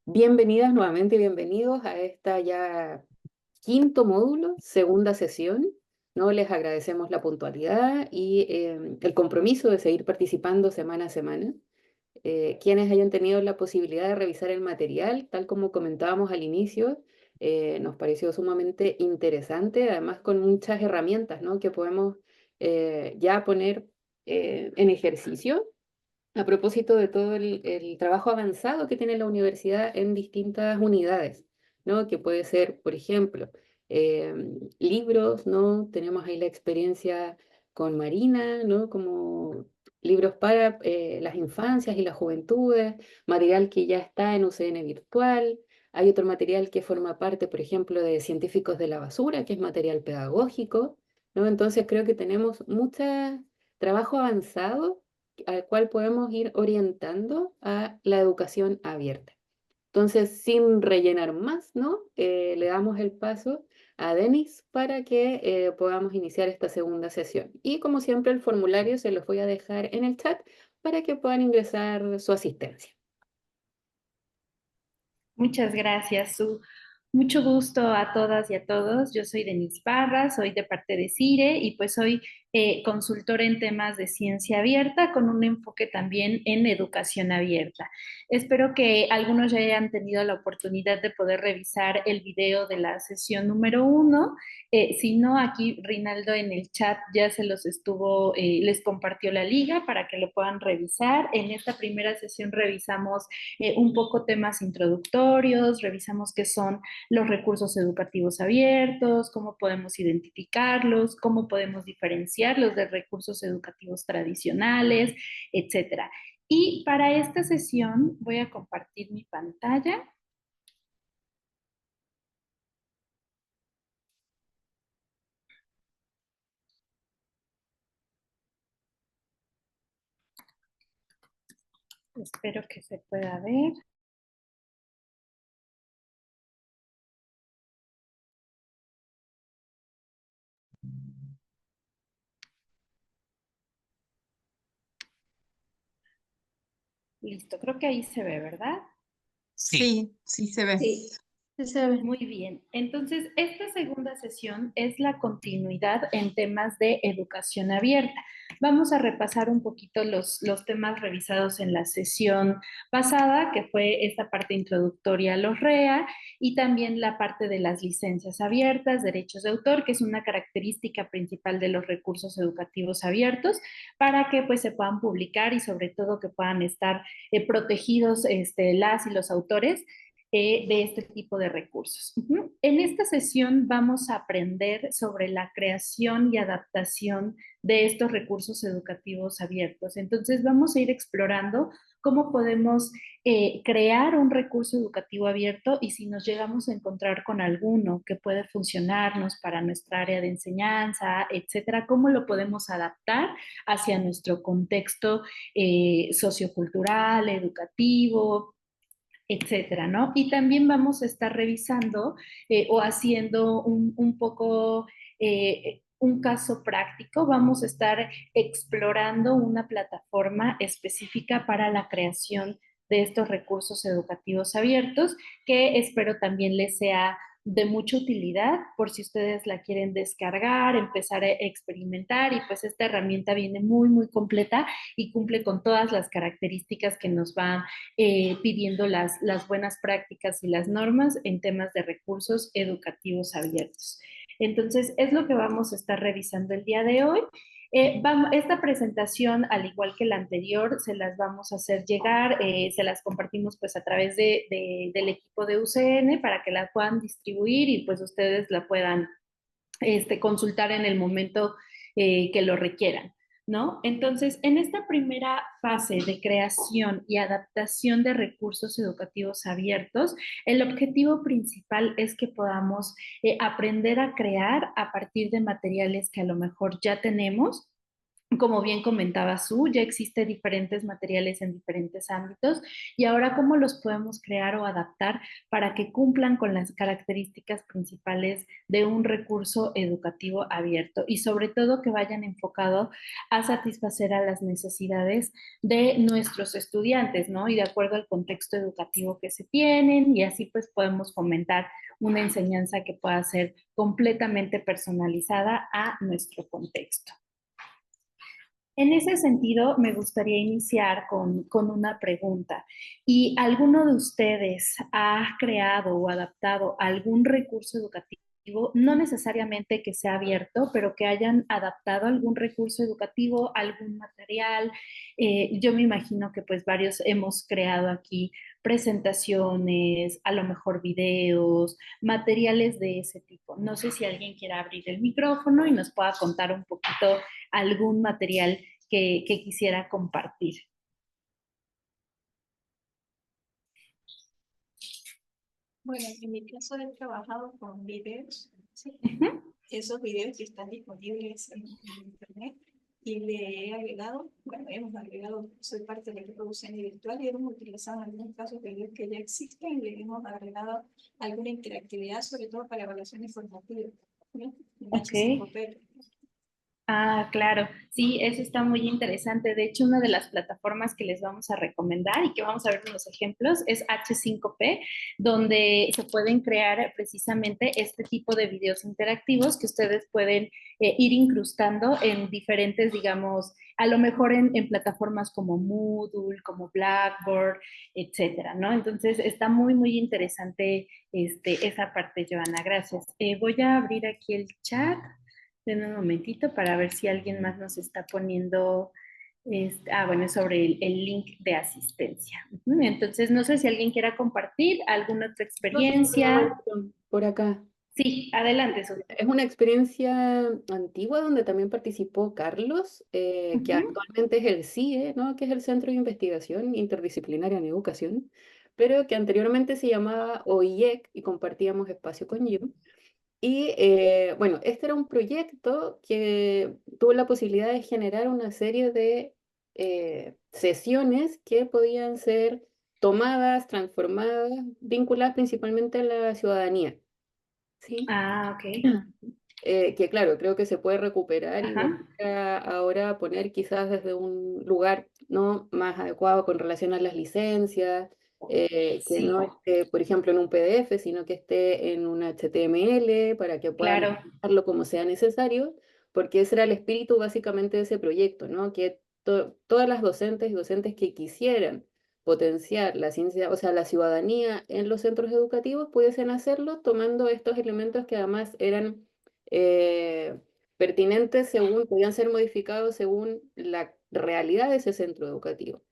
Bienvenidas nuevamente, bienvenidos a esta ya quinto módulo, segunda sesión. ¿No? Les agradecemos la puntualidad y el compromiso de seguir participando semana a semana. Quienes hayan tenido la posibilidad de revisar el material, tal como comentábamos al inicio, nos pareció sumamente interesante, además con muchas herramientas, ¿no? Que podemos ya poner en ejercicio a propósito de todo el trabajo avanzado que tiene la universidad en distintas unidades, ¿no? Que puede ser, por ejemplo, eh, libros, ¿no? Tenemos ahí la experiencia con Marina, ¿no? Como libros para las infancias y las juventudes, material que ya está en UCN virtual. Hay otro material que forma parte, por ejemplo, de Científicos de la Basura, que es material pedagógico, ¿no? Entonces creo que tenemos mucho trabajo avanzado al cual podemos ir orientando a la educación abierta. Entonces, sin rellenar más, ¿no? Le damos el paso a Denis para que podamos iniciar esta segunda sesión. Y como siempre, el formulario se los voy a dejar en el chat para que puedan ingresar su asistencia. Muchas gracias, Su. Mucho gusto a todas y a todos. Yo soy Denise Barra, soy de parte de CIRE y pues soy consultora en temas de ciencia abierta con un enfoque también en educación abierta. Espero que algunos ya hayan tenido la oportunidad de poder revisar el video de la sesión número uno. Si no, aquí Rinaldo en el chat ya se los estuvo, les compartió la liga para que lo puedan revisar. En esta primera sesión revisamos un poco temas introductorios, revisamos qué son los recursos educativos abiertos, cómo podemos identificarlos, cómo podemos diferenciarlos de recursos educativos tradicionales, etcétera. Y para esta sesión voy a compartir mi pantalla. Espero que se pueda ver. Listo, creo que ahí se ve, ¿verdad? Sí, sí se ve. Sí, sí se ve. Muy bien. Entonces, esta segunda sesión es la continuidad en temas de educación abierta. Vamos a repasar un poquito los temas revisados en la sesión pasada, que fue esta parte introductoria a los REA y también la parte de las licencias abiertas, derechos de autor, que es una característica principal de los recursos educativos abiertos, para que pues se puedan publicar y sobre todo que puedan estar protegidos las y los autores de este tipo de recursos. En esta sesión vamos a aprender sobre la creación y adaptación de estos recursos educativos abiertos. Entonces vamos a ir explorando cómo podemos crear un recurso educativo abierto y si nos llegamos a encontrar con alguno que puede funcionarnos para nuestra área de enseñanza, etcétera, cómo lo podemos adaptar hacia nuestro contexto sociocultural, educativo, etcétera, ¿no? Y también vamos a estar revisando o haciendo un poco un caso práctico. Vamos a estar explorando una plataforma específica para la creación de estos recursos educativos abiertos, que espero también les sea de mucha utilidad por si ustedes la quieren descargar, empezar a experimentar y pues esta herramienta viene muy, muy completa y cumple con todas las características que nos van pidiendo las buenas prácticas y las normas en temas de recursos educativos abiertos. Entonces, es lo que vamos a estar revisando el día de hoy. Esta presentación, al igual que la anterior, se las vamos a hacer llegar, se las compartimos pues a través del equipo de UCN para que la puedan distribuir y pues ustedes la puedan consultar en el momento que lo requieran, ¿no? Entonces, en esta primera fase de creación y adaptación de recursos educativos abiertos, el objetivo principal es que podamos aprender a crear a partir de materiales que a lo mejor ya tenemos Como bien comentaba Su, ya existen diferentes materiales en diferentes ámbitos y ahora cómo los podemos crear o adaptar para que cumplan con las características principales de un recurso educativo abierto y sobre todo que vayan enfocado a satisfacer a las necesidades de nuestros estudiantes, ¿no? Y de acuerdo al contexto educativo que se tienen y así pues podemos fomentar una enseñanza que pueda ser completamente personalizada a nuestro contexto. En ese sentido, me gustaría iniciar con una pregunta. ¿Y alguno de ustedes ha creado o adaptado algún recurso educativo, no necesariamente que sea abierto, pero que hayan adaptado algún recurso educativo, algún material? Yo me imagino que pues varios hemos creado aquí presentaciones, a lo mejor videos, materiales de ese tipo. No sé si alguien quiera abrir el micrófono y nos pueda contar un poquito algún material que quisiera compartir. Bueno, en mi caso he trabajado con videos, ¿sí? Esos videos que están disponibles en internet y le he agregado, bueno, hemos agregado, soy parte del equipo docente virtual y hemos utilizado en algunos casos videos que ya existen y le hemos agregado alguna interactividad, sobre todo para evaluación informativa, ¿sí? En Ok. H5P. Ah, claro, sí, eso está muy interesante. De hecho, una de las plataformas que les vamos a recomendar y que vamos a ver unos ejemplos es H5P, donde se pueden crear precisamente este tipo de videos interactivos que ustedes pueden ir incrustando en diferentes, digamos, a lo mejor en plataformas como Moodle, como Blackboard, etcétera, ¿no? Entonces, está muy, muy interesante esa parte, Joana. Gracias. Voy a abrir aquí el chat. Denme un momentito para ver si alguien más nos está poniendo, bueno, sobre el link de asistencia. Entonces, no sé si alguien quiera compartir alguna otra No, sí, tengo experiencia. esto por acá. Sí, adelante, Su. Es una experiencia antigua donde también participó Carlos, que actualmente es el CIE, ¿no? Que es el Centro de Investigación Interdisciplinaria en Educación, pero que anteriormente se llamaba OIEC y compartíamos espacio con Jim. Y bueno, este era un proyecto que tuvo la posibilidad de generar una serie de sesiones que podían ser tomadas, transformadas, vinculadas principalmente a la ciudadanía. ¿Sí? Ah, ok. Que claro, creo que se puede recuperar y volver Ajá. a ahora poner quizás desde un lugar, ¿no? Más adecuado con relación a las licencias, que Sí, no esté, por ejemplo, en un PDF, sino que esté en un HTML para que puedan claro. usarlo como sea necesario, porque ese era el espíritu básicamente de ese proyecto, ¿no? Que todas las docentes y docentes que quisieran potenciar la ciencia, o sea, la ciudadanía en los centros educativos pudiesen hacerlo tomando estos elementos que además eran eh, pertinentes según, podían ser modificados según la realidad de ese centro educativo.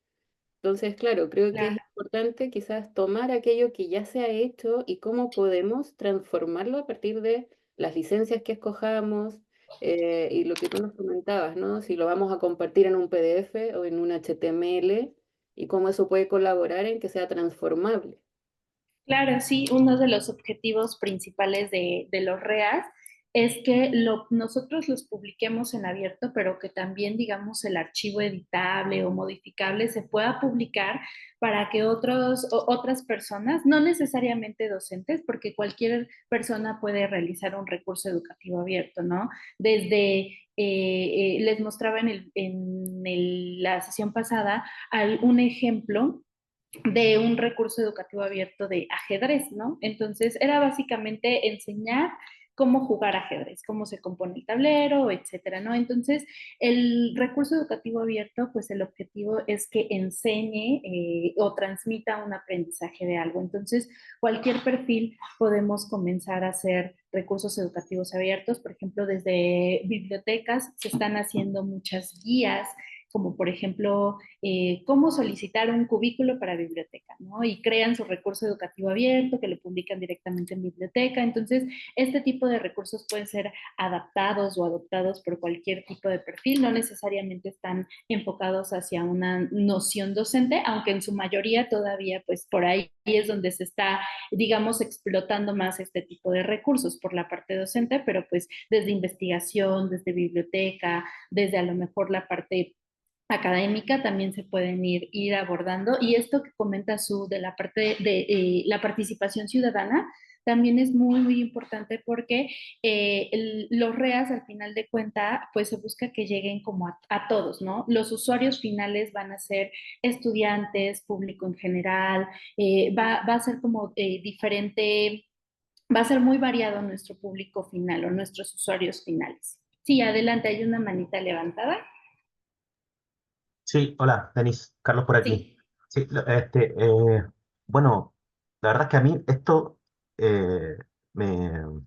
Entonces, claro, creo que es Claro. importante quizás tomar aquello que ya se ha hecho y cómo podemos transformarlo a partir de las licencias que escojamos y lo que tú nos comentabas, ¿no? Si lo vamos a compartir en un PDF o en un HTML y cómo eso puede colaborar en que sea transformable. Claro, sí, uno de los objetivos principales de los REAs es que nosotros los publiquemos en abierto, pero que también, digamos, el archivo editable o modificable se pueda publicar para que otras personas, no necesariamente docentes, porque cualquier persona puede realizar un recurso educativo abierto, ¿no? Desde, les mostraba la sesión pasada un ejemplo de un recurso educativo abierto de ajedrez, ¿no? Entonces era básicamente enseñar cómo jugar ajedrez, cómo se compone el tablero, etcétera, ¿no? Entonces, el recurso educativo abierto, pues el objetivo es que enseñe o transmita un aprendizaje de algo. Entonces, cualquier perfil podemos comenzar a hacer recursos educativos abiertos, por ejemplo, desde bibliotecas se están haciendo muchas guías como por ejemplo, cómo solicitar un cubículo para biblioteca, ¿no? Y crean su recurso educativo abierto que lo publican directamente en biblioteca. Entonces, este tipo de recursos pueden ser adaptados o adoptados por cualquier tipo de perfil, no necesariamente están enfocados hacia una noción docente, aunque en su mayoría todavía, pues por ahí es donde se está, digamos, explotando más este tipo de recursos por la parte docente, pero pues desde investigación, desde biblioteca, desde a lo mejor la parte académica también se pueden ir abordando. Y esto que comenta Su de la parte de la participación ciudadana, también es muy, muy importante porque los REAs al final de cuenta, pues se busca que lleguen como a todos, ¿no? Los usuarios finales van a ser estudiantes, público en general, va a ser como diferente, va a ser muy variado nuestro público final o nuestros usuarios finales. Sí, adelante, hay una manita levantada. Sí, hola, Denis, Carlos por aquí. Sí. Sí, bueno, la verdad es que a mí esto eh, me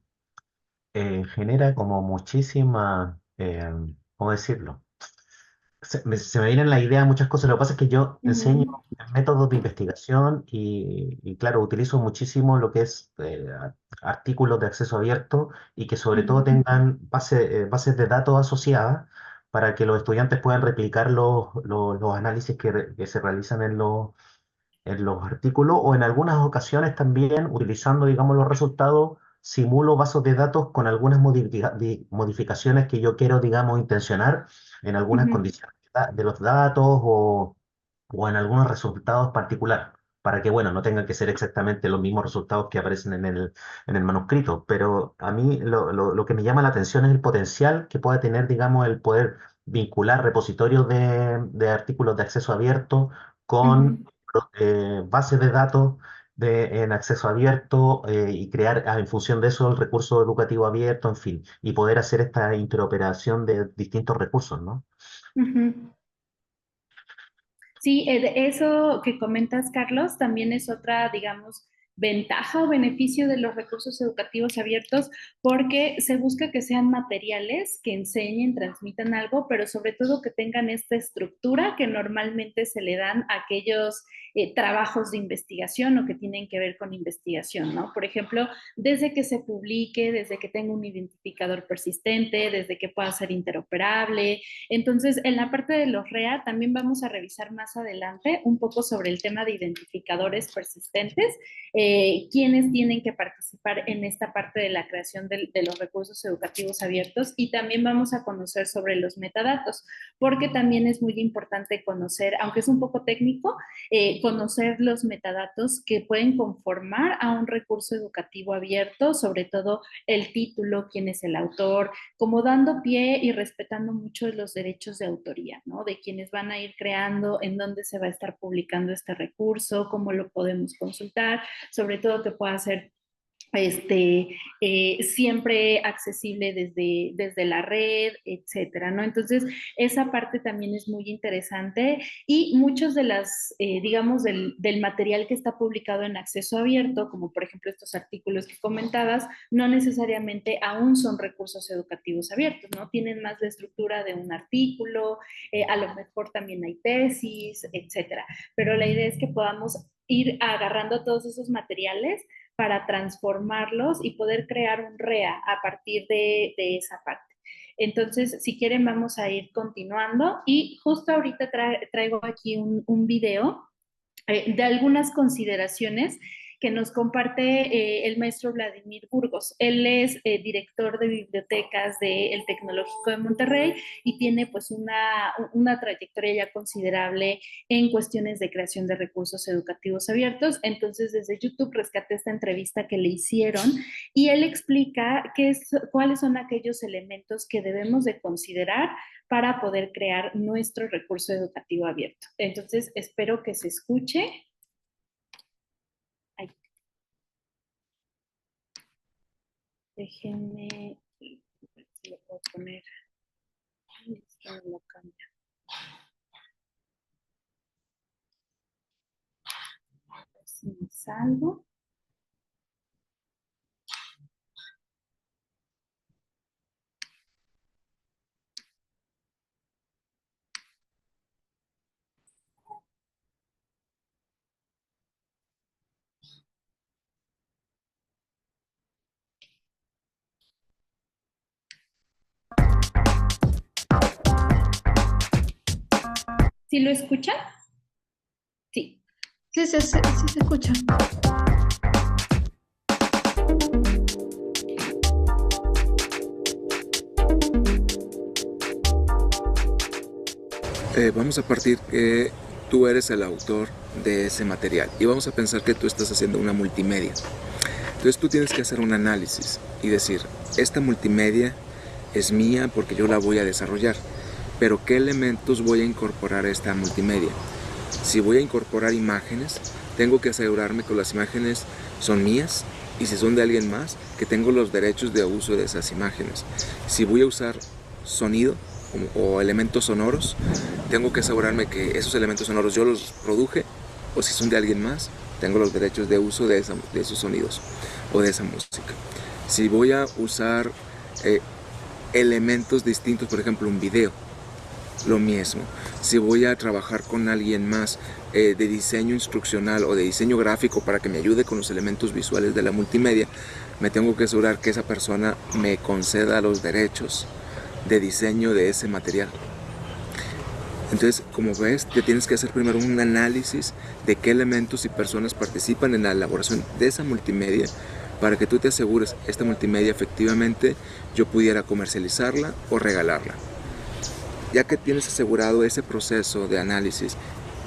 genera como muchísima, ¿cómo decirlo? Se me vienen la idea muchas cosas. Lo que pasa es que yo enseño Ujú, métodos de investigación claro, utilizo muchísimo lo que es artículos de acceso abierto y que sobre todo ujú, tengan bases de datos asociadas para que los estudiantes puedan replicar los análisis que se realizan en los artículos o en algunas ocasiones también utilizando, digamos, los resultados, simulo bases de datos con algunas modificaciones que yo quiero, digamos, intencionar en algunas ujú, condiciones de los datos o en algunos resultados particulares, para que, bueno, no tengan que ser exactamente los mismos resultados que aparecen en el manuscrito. Pero a mí lo que me llama la atención es el potencial que puede tener, digamos, el poder vincular repositorios de artículos de acceso abierto con ujú. bases de datos en acceso abierto y crear en función de eso el recurso educativo abierto, en fin, y poder hacer esta interoperación de distintos recursos, ¿no? Ujú. Sí, eso que comentas, Carlos, también es otra, digamos, ventaja o beneficio de los recursos educativos abiertos, porque se busca que sean materiales que enseñen, transmitan algo, pero sobre todo que tengan esta estructura que normalmente se le dan a aquellos trabajos de investigación o que tienen que ver con investigación, ¿no? Por ejemplo, desde que se publique, desde que tenga un identificador persistente, desde que pueda ser interoperable. Entonces, en la parte de los REA también vamos a revisar más adelante un poco sobre el tema de identificadores persistentes, quiénes tienen que participar en esta parte de la creación de los recursos educativos abiertos, y también vamos a conocer sobre los metadatos, porque también es muy importante conocer, aunque es un poco técnico, conocer los metadatos que pueden conformar a un recurso educativo abierto, sobre todo el título, quién es el autor, como dando pie y respetando mucho los derechos de autoría, ¿no? De quienes van a ir creando, en dónde se va a estar publicando este recurso, cómo lo podemos consultar, sobre todo que pueda ser siempre accesible desde la red, etcétera, ¿no? Entonces, esa parte también es muy interesante, y muchos de las, digamos, del material que está publicado en acceso abierto, como por ejemplo estos artículos que comentabas, no necesariamente aún son recursos educativos abiertos, ¿no? Tienen más la estructura de un artículo, a lo mejor también hay tesis, etcétera, pero la idea es que podamos ir agarrando todos esos materiales para transformarlos y poder crear un REA a partir de esa parte. Entonces, si quieren, vamos a ir continuando, y justo ahorita traigo aquí un video de algunas consideraciones que nos comparte el maestro Vladimir Burgos. Él es director de bibliotecas del Tecnológico de Monterrey y tiene pues una trayectoria ya considerable en cuestiones de creación de recursos educativos abiertos. Entonces, desde YouTube rescaté esta entrevista que le hicieron, y él explica cuáles son aquellos elementos que debemos de considerar para poder crear nuestro recurso educativo abierto. Entonces, espero que se escuche. Ay, déjenme, si lo puedo poner. Esto no lo cambia. Si me salgo. ¿Sí lo escuchan? Sí. Sí, sí, sí, sí se escucha. Vamos a partir que tú eres el autor de ese material y vamos a pensar que tú estás haciendo una multimedia. Entonces tú tienes que hacer un análisis y decir, esta multimedia es mía porque yo la voy a desarrollar, pero ¿qué elementos voy a incorporar a esta multimedia? Si voy a incorporar imágenes, tengo que asegurarme que las imágenes son mías y si son de alguien más, que tengo los derechos de uso de esas imágenes. Si voy a usar sonido o elementos sonoros, tengo que asegurarme que esos elementos sonoros yo los produje o si son de alguien más, tengo los derechos de uso de esos sonidos o de esa música. Si voy a usar elementos distintos, por ejemplo un video, lo mismo. Si voy a trabajar con alguien más de diseño instruccional o de diseño gráfico para que me ayude con los elementos visuales de la multimedia, me tengo que asegurar que esa persona me conceda los derechos de diseño de ese material. Entonces, como ves, te tienes que hacer primero un análisis de qué elementos y personas participan en la elaboración de esa multimedia para que tú te asegures esta multimedia efectivamente yo pudiera comercializarla o regalarla. Ya que tienes asegurado ese proceso de análisis,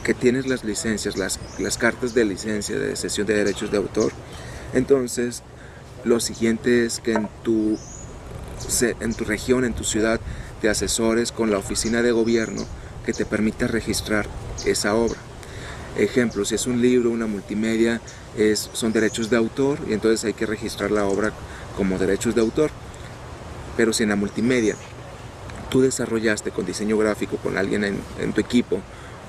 que tienes las licencias, las cartas de licencia de cesión de derechos de autor, entonces lo siguiente es que en tu región, en tu ciudad, te asesores con la oficina de gobierno que te permita registrar esa obra. Ejemplo, si es un libro, una multimedia, son derechos de autor y entonces hay que registrar la obra como derechos de autor. Pero si en la multimedia tú desarrollaste con diseño gráfico, con alguien en tu equipo,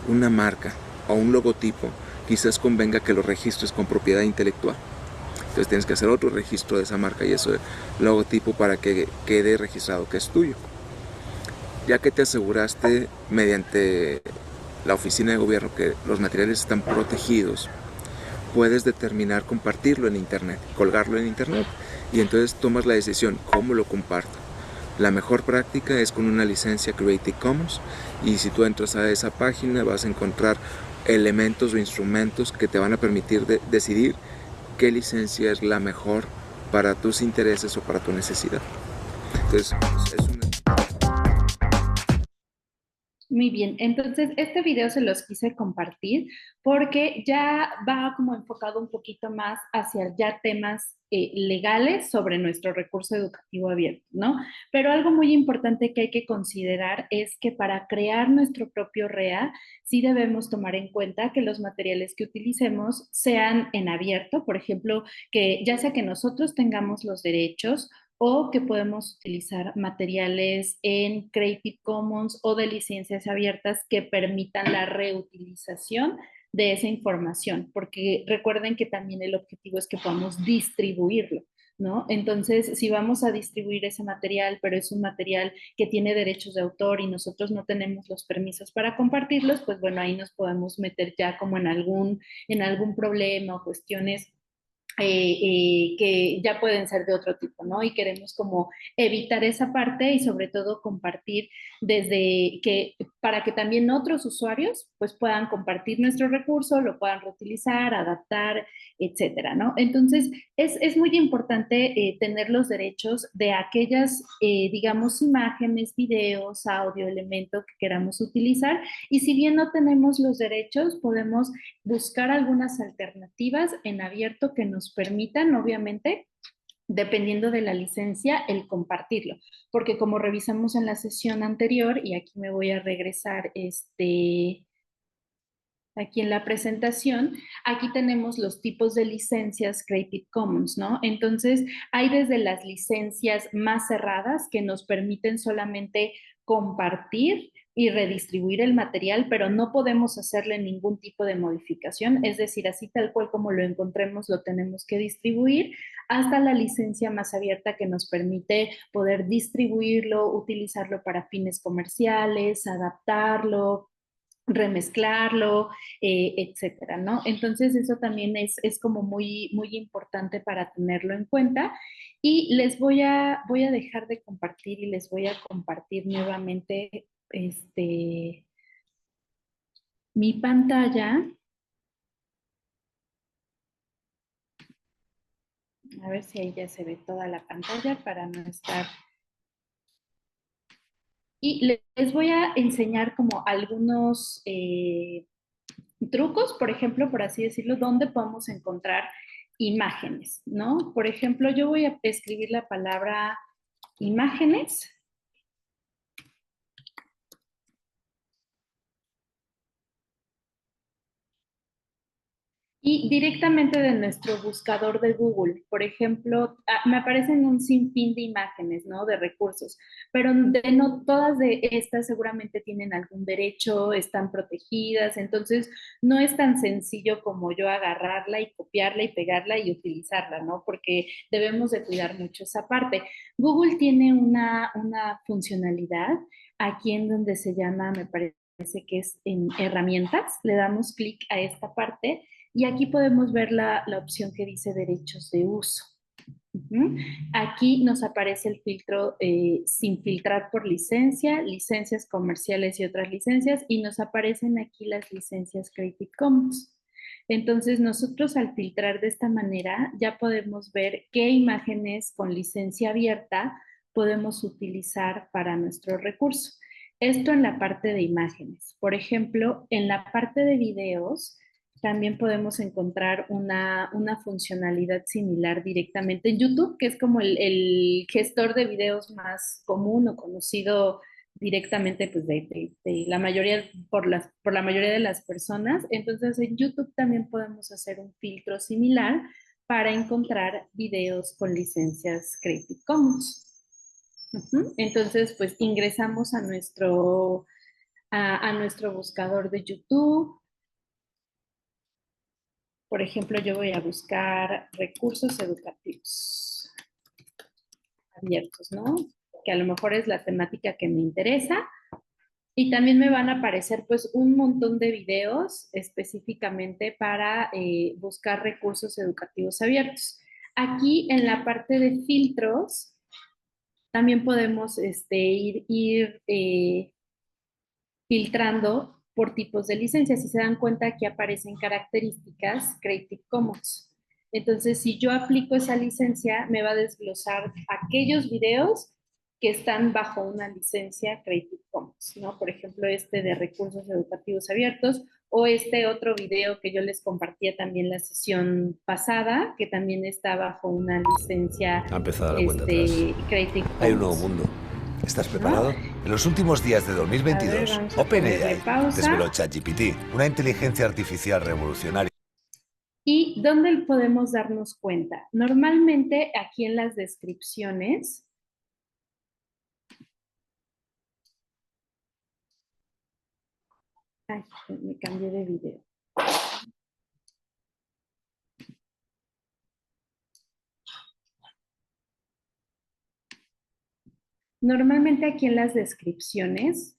una marca o un logotipo, quizás convenga que lo registres con propiedad intelectual. Entonces tienes que hacer otro registro de esa marca y ese logotipo para que quede registrado que es tuyo. Ya que te aseguraste mediante la oficina de gobierno que los materiales están protegidos, puedes determinar compartirlo en internet, colgarlo en internet y entonces tomas la decisión, ¿cómo lo comparto? La mejor práctica es con una licencia Creative Commons y si tú entras a esa página vas a encontrar elementos o instrumentos que te van a permitir decidir qué licencia es la mejor para tus intereses o para tu necesidad. Entonces, es una... Muy bien, entonces este video se los quise compartir porque ya va como enfocado un poquito más hacia ya temas legales sobre nuestro recurso educativo abierto, ¿no? Pero algo muy importante que hay que considerar es que para crear nuestro propio REA, sí debemos tomar en cuenta que los materiales que utilicemos sean en abierto, por ejemplo, que ya sea que nosotros tengamos los derechos o que podemos utilizar materiales en Creative Commons o de licencias abiertas que permitan la reutilización de esa información, porque recuerden que también el objetivo es que podamos distribuirlo, ¿no? Entonces, si vamos a distribuir ese material, pero es un material que tiene derechos de autor y nosotros no tenemos los permisos para compartirlos, pues bueno, ahí nos podemos meter ya como en algún problema o cuestiones que ya pueden ser de otro tipo, ¿no? Y queremos como evitar esa parte y sobre todo compartir desde que, para que también otros usuarios pues puedan compartir nuestro recurso, lo puedan reutilizar, adaptar, etcétera, ¿no? Entonces, es muy importante tener los derechos de aquellas, digamos, imágenes, videos, audio, elementos que queramos utilizar y si bien no tenemos los derechos, podemos buscar algunas alternativas en abierto que nos permitan, obviamente, dependiendo de la licencia, el compartirlo. Porque como revisamos en la sesión anterior, y aquí me voy a regresar aquí en la presentación, aquí tenemos los tipos de licencias Creative Commons, ¿no? Entonces, hay desde las licencias más cerradas que nos permiten solamente compartir y redistribuir el material, pero no podemos hacerle ningún tipo de modificación, es decir, así tal cual como lo encontremos, lo tenemos que distribuir, hasta la licencia más abierta que nos permite poder distribuirlo, utilizarlo para fines comerciales, adaptarlo, remezclarlo, etcétera, ¿no? Entonces eso también es como muy importante para tenerlo en cuenta. Y voy a dejar de compartir y les voy a compartir nuevamente mi pantalla. A ver si ahí ya se ve toda la pantalla para no estar. Y les voy a enseñar como algunos trucos, por ejemplo, por así decirlo, donde podemos encontrar imágenes, ¿no? Por ejemplo, yo voy a escribir la palabra imágenes. Y directamente de nuestro buscador de Google, por ejemplo, me aparecen un sinfín de imágenes, ¿no? De recursos, pero no todas de estas seguramente tienen algún derecho, están protegidas, entonces no es tan sencillo como yo agarrarla y copiarla y pegarla y utilizarla, ¿no? Porque debemos de cuidar mucho esa parte. Google tiene una funcionalidad aquí en donde se llama, me parece que es en herramientas, le damos clic a esta parte y aquí podemos ver la opción que dice derechos de uso. Aquí nos aparece el filtro sin filtrar por licencia, licencias comerciales y otras licencias, y nos aparecen aquí las licencias Creative Commons. Entonces nosotros al filtrar de esta manera ya podemos ver qué imágenes con licencia abierta podemos utilizar para nuestro recurso. Esto en la parte de imágenes. Por ejemplo, en la parte de videos, también podemos encontrar una funcionalidad similar directamente en YouTube, que es como el gestor de videos más común o conocido directamente pues, de la mayoría, por la mayoría de las personas. Entonces, en YouTube también podemos hacer un filtro similar para encontrar videos con licencias Creative Commons. Entonces, pues ingresamos a nuestro buscador de YouTube. Por ejemplo, yo voy a buscar recursos educativos abiertos, ¿no? Que a lo mejor es la temática que me interesa. Y también me van a aparecer pues un montón de videos específicamente para buscar recursos educativos abiertos. Aquí en la parte de filtros también podemos ir filtrando por tipos de licencias. Si se dan cuenta, aquí aparecen características Creative Commons. Entonces, si yo aplico esa licencia, me va a desglosar aquellos videos que están bajo una licencia Creative Commons, ¿no? Por ejemplo, este de recursos educativos abiertos o este otro video que yo les compartía también la sesión pasada, que también está bajo una licencia Ha empezado la cuenta atrás. Creative Commons. Hay un nuevo mundo. ¿Estás preparado? ¿No? En los últimos días de 2022, OpenAI desveló ChatGPT, una inteligencia artificial revolucionaria. ¿Y dónde podemos darnos cuenta? Normalmente aquí en las descripciones. Ay, me cambié de video. Normalmente aquí en las descripciones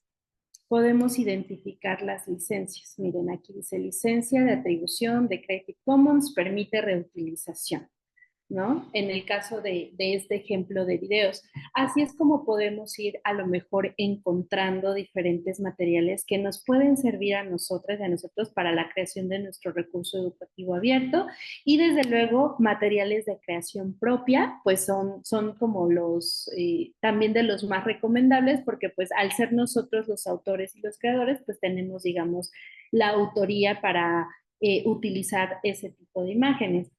podemos identificar las licencias. Miren, aquí dice licencia de atribución de Creative Commons, permite reutilización, ¿no? En el caso de este ejemplo de videos. Así es como podemos ir a lo mejor encontrando diferentes materiales que nos pueden servir a nosotras y a nosotros para la creación de nuestro recurso educativo abierto y desde luego materiales de creación propia, pues son como los, también de los más recomendables porque pues al ser nosotros los autores y los creadores, pues tenemos, digamos, la autoría para utilizar ese tipo de imágenes.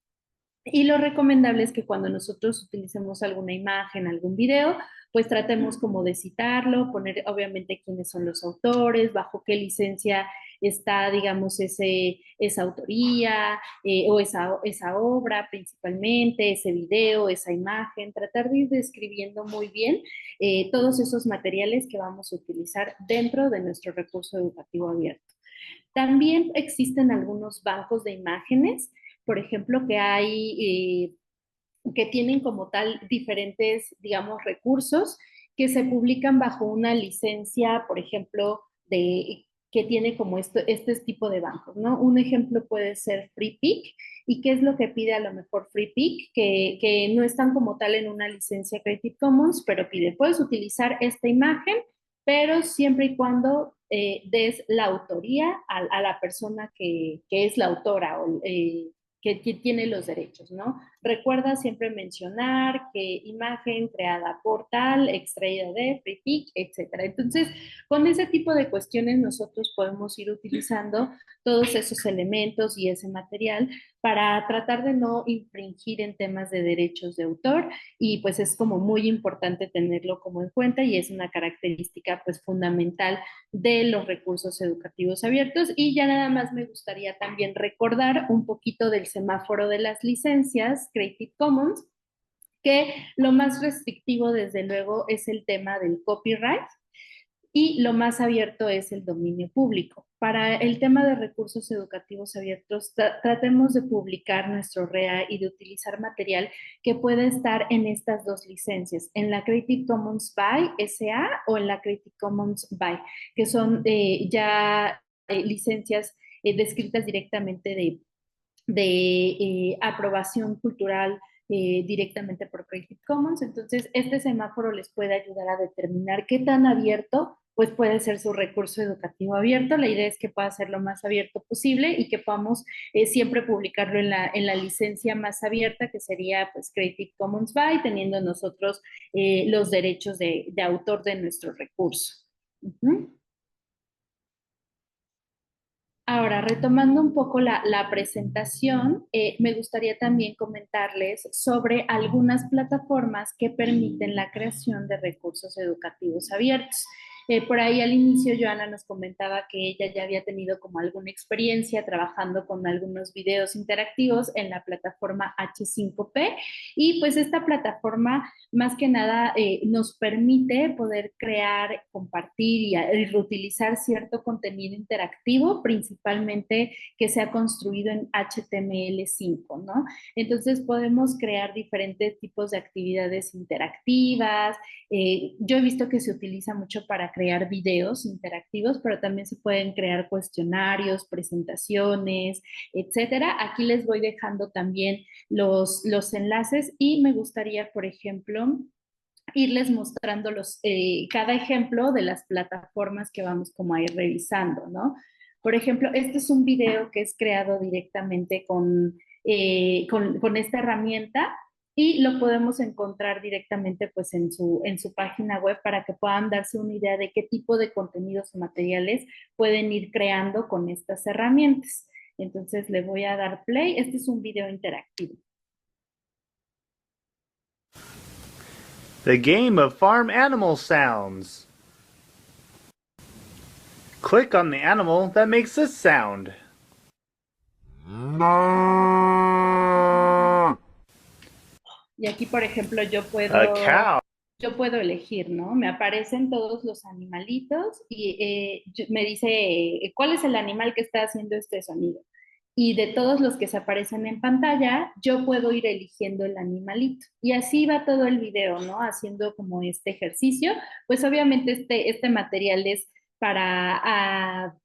Y lo recomendable es que cuando nosotros utilicemos alguna imagen, algún video, pues tratemos como de citarlo, poner obviamente quiénes son los autores, bajo qué licencia está, digamos, esa autoría o esa obra principalmente, ese video, esa imagen, tratar de ir describiendo muy bien todos esos materiales que vamos a utilizar dentro de nuestro recurso educativo abierto. También existen algunos bancos de imágenes, por ejemplo, que tienen como tal diferentes, digamos, recursos que se publican bajo una licencia, por ejemplo, que tiene como este tipo de bancos, ¿no? Un ejemplo puede ser FreePic. ¿Y qué es lo que pide a lo mejor FreePic? Que no están como tal en una licencia Creative Commons, pero pide, puedes utilizar esta imagen, pero siempre y cuando des la autoría a la persona que es la autora o que tiene los derechos, ¿no? Recuerda siempre mencionar que imagen creada por tal, extraída de Freepik, etcétera. Entonces, con ese tipo de cuestiones nosotros podemos ir utilizando todos esos elementos y ese material para tratar de no infringir en temas de derechos de autor y pues es como muy importante tenerlo como en cuenta y es una característica pues fundamental de los recursos educativos abiertos. Y ya nada más me gustaría también recordar un poquito del semáforo de las licencias Creative Commons, que lo más restrictivo desde luego es el tema del copyright y lo más abierto es el dominio público. Para el tema de recursos educativos abiertos, tratemos de publicar nuestro REA y de utilizar material que pueda estar en estas dos licencias, en la Creative Commons by SA o en la Creative Commons by, que son ya licencias descritas directamente de aprobación cultural directamente por Creative Commons. Entonces, este semáforo les puede ayudar a determinar qué tan abierto pues puede ser su recurso educativo abierto. La idea es que pueda ser lo más abierto posible y que podamos siempre publicarlo en la licencia más abierta, que sería pues Creative Commons by, teniendo nosotros los derechos de autor de nuestro recurso. Ahora, retomando un poco la presentación, me gustaría también comentarles sobre algunas plataformas que permiten la creación de recursos educativos abiertos. Por ahí al inicio Joana nos comentaba que ella ya había tenido como alguna experiencia trabajando con algunos videos interactivos en la plataforma H5P y pues esta plataforma más que nada nos permite poder crear, compartir y reutilizar cierto contenido interactivo, principalmente que se ha construido en HTML5, ¿no? Entonces podemos crear diferentes tipos de actividades interactivas. Yo he visto que se utiliza mucho para crear videos interactivos, pero también se pueden crear cuestionarios, presentaciones, etcétera. Aquí les voy dejando también los enlaces y me gustaría, por ejemplo, irles mostrando cada ejemplo de las plataformas que vamos como a ir revisando, ¿no? Por ejemplo, este es un video que es creado directamente con esta herramienta y lo podemos encontrar directamente pues en su página web para que puedan darse una idea de qué tipo de contenidos o materiales pueden ir creando con estas herramientas. Entonces le voy a dar play. Este es un video interactivo. The game of farm animal sounds. Click on the animal that makes this sound. Y aquí, por ejemplo, yo A puedo elegir, ¿no? Me aparecen todos los animalitos y me dice cuál es el animal que está haciendo este sonido. Y de todos los que se aparecen en pantalla, yo puedo ir eligiendo el animalito. Y así va todo el video, ¿no? Haciendo como este ejercicio. Pues obviamente este material es para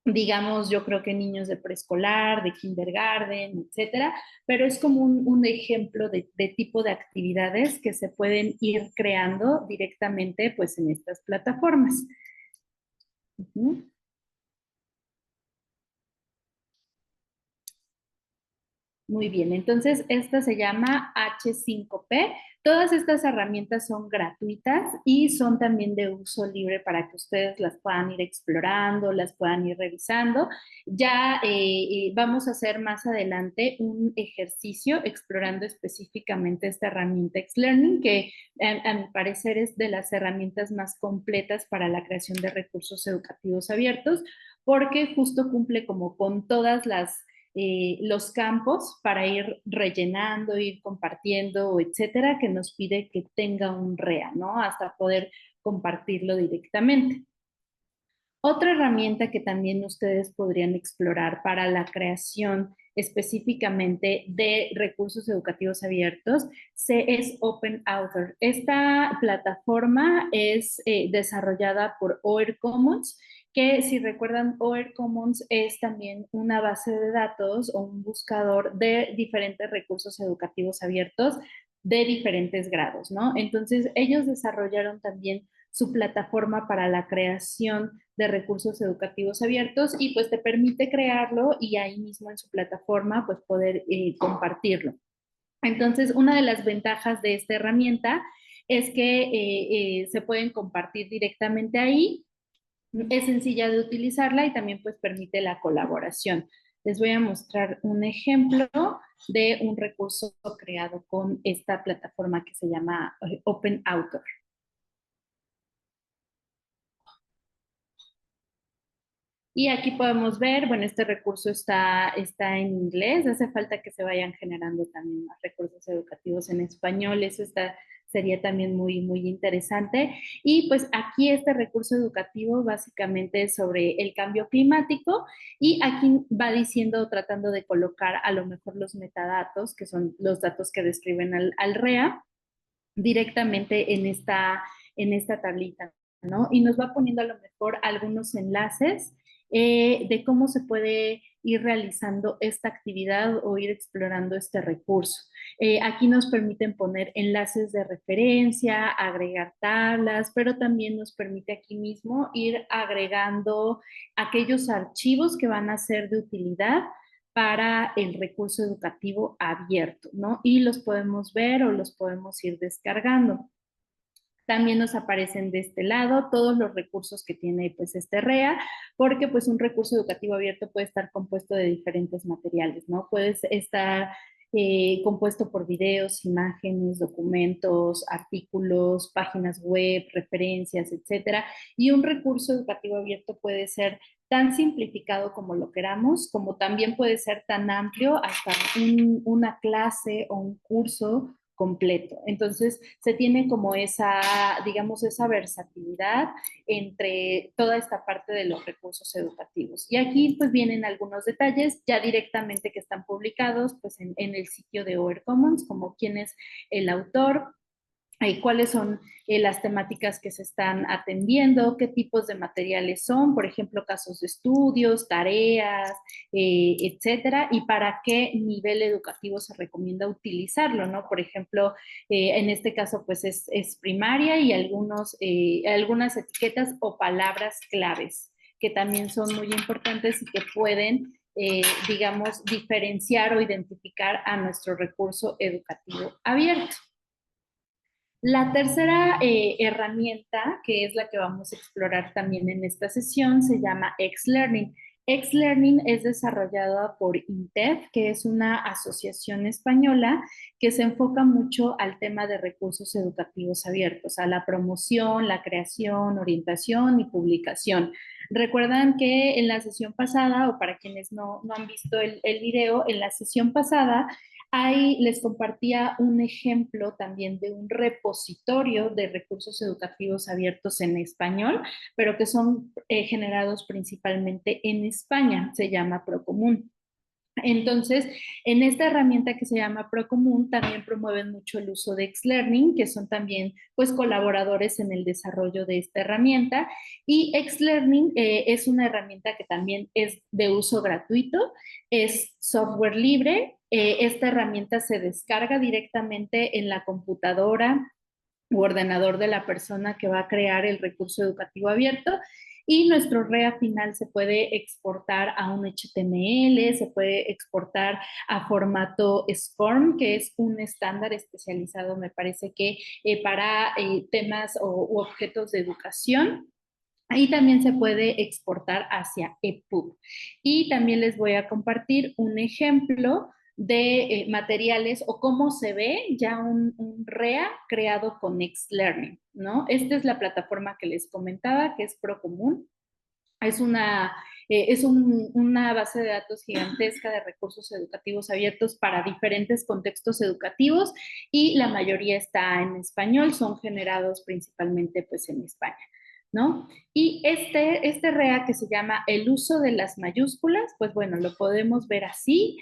digamos, yo creo que niños de preescolar, de kindergarten, etcétera, pero es como un ejemplo de tipo de actividades que se pueden ir creando directamente pues en estas plataformas. Muy bien, entonces esta se llama H5P. Todas estas herramientas son gratuitas y son también de uso libre para que ustedes las puedan ir explorando, las puedan ir revisando. Ya vamos a hacer más adelante un ejercicio explorando específicamente esta herramienta Xlearning, que a mi parecer es de las herramientas más completas para la creación de recursos educativos abiertos, porque justo cumple como con todas los campos para ir rellenando, ir compartiendo, etcétera, que nos pide que tenga un REA, ¿no? Hasta poder compartirlo directamente. Otra herramienta que también ustedes podrían explorar para la creación específicamente de recursos educativos abiertos es OpenAuthor. Esta plataforma es desarrollada por OER Commons, que si recuerdan, OER Commons es también una base de datos o un buscador de diferentes recursos educativos abiertos de diferentes grados, ¿no? Entonces, ellos desarrollaron también su plataforma para la creación de recursos educativos abiertos y pues te permite crearlo y ahí mismo en su plataforma pues poder compartirlo. Entonces, una de las ventajas de esta herramienta es que se pueden compartir directamente ahí, es sencilla de utilizarla y también pues permite la colaboración. Les voy a mostrar un ejemplo de un recurso creado con esta plataforma que se llama Open Author. Y aquí podemos ver, bueno, este recurso está en inglés, hace falta que se vayan generando también más recursos educativos en español, eso sería también muy, muy interesante. Y pues aquí este recurso educativo básicamente es sobre el cambio climático y aquí va diciendo, tratando de colocar a lo mejor los metadatos, que son los datos que describen al REA, directamente en esta tablita, ¿no? Y nos va poniendo a lo mejor algunos enlaces de cómo se puede ir realizando esta actividad o ir explorando este recurso. Aquí nos permiten poner enlaces de referencia, agregar tablas, pero también nos permite aquí mismo ir agregando aquellos archivos que van a ser de utilidad para el recurso educativo abierto, ¿no? Y los podemos ver o los podemos ir descargando. También nos aparecen de este lado todos los recursos que tiene pues este REA, porque pues un recurso educativo abierto puede estar compuesto de diferentes materiales, ¿no? Puede estar compuesto por videos, imágenes, documentos, artículos, páginas web, referencias, etcétera. Y un recurso educativo abierto puede ser tan simplificado como lo queramos, como también puede ser tan amplio hasta una clase o un curso completo. Entonces, se tiene como esa, digamos, esa versatilidad entre toda esta parte de los recursos educativos. Y aquí pues vienen algunos detalles ya directamente que están publicados pues en el sitio de OER Commons, como quién es el autor, cuáles son las temáticas que se están atendiendo, qué tipos de materiales son, por ejemplo, casos de estudios, tareas, etcétera, y para qué nivel educativo se recomienda utilizarlo, ¿no? Por ejemplo, en este caso, pues es primaria y algunas etiquetas o palabras claves que también son muy importantes y que pueden digamos, diferenciar o identificar a nuestro recurso educativo abierto. La tercera herramienta, que es la que vamos a explorar también en esta sesión, se llama Xlearning. Xlearning es desarrollada por INTEF, que es una asociación española que se enfoca mucho al tema de recursos educativos abiertos, a la promoción, la creación, orientación y publicación. Recuerdan que en la sesión pasada, o para quienes no han visto el video, en la sesión pasada ahí les compartía un ejemplo también de un repositorio de recursos educativos abiertos en español, pero que son generados principalmente en España. Se llama Procomún. Entonces, en esta herramienta que se llama Procomún también promueven mucho el uso de Xlearning, que son también pues colaboradores en el desarrollo de esta herramienta. Y Xlearning es una herramienta que también es de uso gratuito, es software libre. Esta herramienta se descarga directamente en la computadora u ordenador de la persona que va a crear el recurso educativo abierto y nuestro REA final se puede exportar a un HTML, se puede exportar a formato SCORM, que es un estándar especializado, me parece que para temas u objetos de educación. Ahí también se puede exportar hacia EPUB. Y también les voy a compartir un ejemplo de materiales o cómo se ve ya un REA creado con Xlearning, ¿no? Esta es la plataforma que les comentaba, que es Procomún. Es una base de datos gigantesca de recursos educativos abiertos para diferentes contextos educativos y la mayoría está en español, son generados principalmente pues en España, ¿no? Y este REA que se llama el uso de las mayúsculas, pues bueno, lo podemos ver así,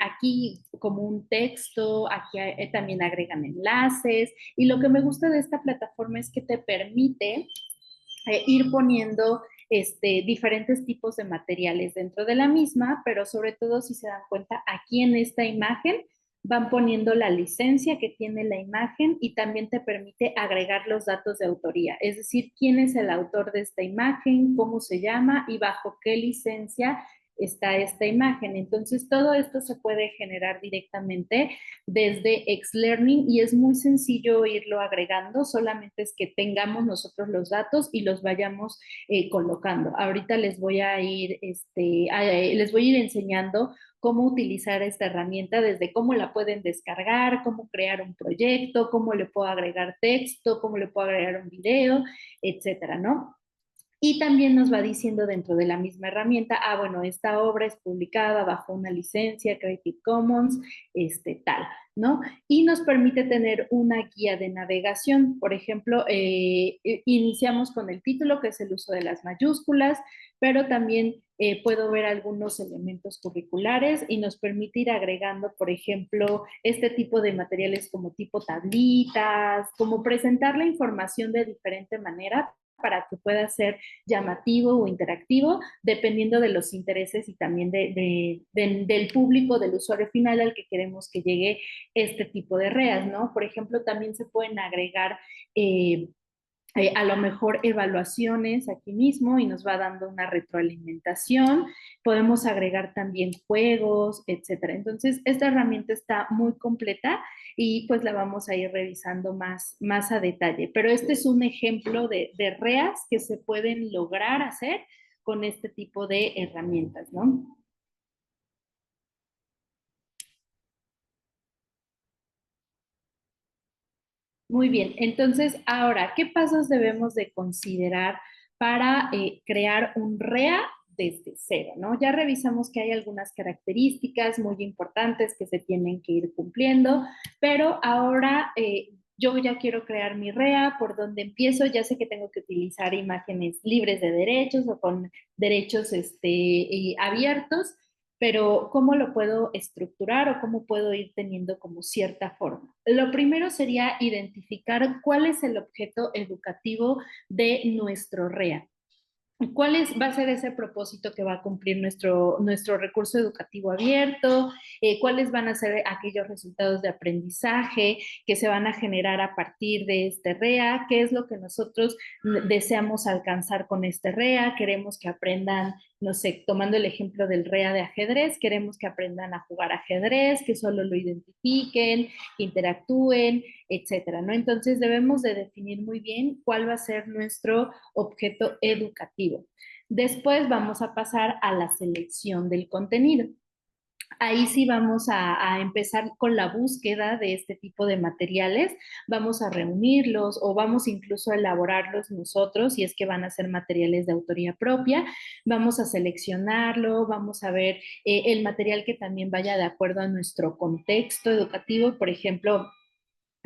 aquí como un texto, aquí también agregan enlaces y lo que me gusta de esta plataforma es que te permite ir poniendo diferentes tipos de materiales dentro de la misma, pero sobre todo si se dan cuenta aquí en esta imagen van poniendo la licencia que tiene la imagen y también te permite agregar los datos de autoría, es decir, quién es el autor de esta imagen, cómo se llama y bajo qué licencia está esta imagen. Entonces, todo esto se puede generar directamente desde Xlearning y es muy sencillo irlo agregando, solamente es que tengamos nosotros los datos y los vayamos colocando. Ahorita les voy a ir, les voy a ir enseñando cómo utilizar esta herramienta, desde cómo la pueden descargar, cómo crear un proyecto, cómo le puedo agregar texto, cómo le puedo agregar un video, etcétera, ¿no? Y también nos va diciendo dentro de la misma herramienta, bueno, esta obra es publicada bajo una licencia Creative Commons, tal, ¿no? Y nos permite tener una guía de navegación. Por ejemplo, iniciamos con el título, que es el uso de las mayúsculas, pero también puedo ver algunos elementos curriculares y nos permite ir agregando, por ejemplo, este tipo de materiales como tipo tablitas, como presentar la información de diferente manera para que pueda ser llamativo o interactivo, dependiendo de los intereses y también del público, del usuario final al que queremos que llegue este tipo de REAs, ¿no? Por ejemplo, también se pueden agregar a lo mejor evaluaciones aquí mismo y nos va dando una retroalimentación. Podemos agregar también juegos, etcétera. Entonces, esta herramienta está muy completa y pues la vamos a ir revisando más a detalle. Pero este es un ejemplo de REAs que se pueden lograr hacer con este tipo de herramientas, ¿no? Muy bien, entonces ahora, ¿qué pasos debemos de considerar para crear un REA desde cero, ¿no? Ya revisamos que hay algunas características muy importantes que se tienen que ir cumpliendo, pero ahora yo ya quiero crear mi REA, ¿por dónde empiezo? Ya sé que tengo que utilizar imágenes libres de derechos o con derechos abiertos, pero ¿cómo lo puedo estructurar o cómo puedo ir teniendo como cierta forma? Lo primero sería identificar cuál es el objeto educativo de nuestro REA. Va a ser ese propósito que va a cumplir nuestro recurso educativo abierto? ¿Cuáles van a ser aquellos resultados de aprendizaje que se van a generar a partir de este REA? ¿Qué es lo que nosotros deseamos alcanzar con este REA? Queremos que aprendan, no sé, tomando el ejemplo del REA de ajedrez, queremos que aprendan a jugar ajedrez, que solo lo identifiquen, que interactúen, etcétera, ¿no? Entonces debemos de definir muy bien cuál va a ser nuestro objeto educativo. Después vamos a pasar a la selección del contenido. Ahí sí vamos a empezar con la búsqueda de este tipo de materiales, vamos a reunirlos o vamos incluso a elaborarlos nosotros si es que van a ser materiales de autoría propia, vamos a seleccionarlo, vamos a ver el material que también vaya de acuerdo a nuestro contexto educativo, por ejemplo,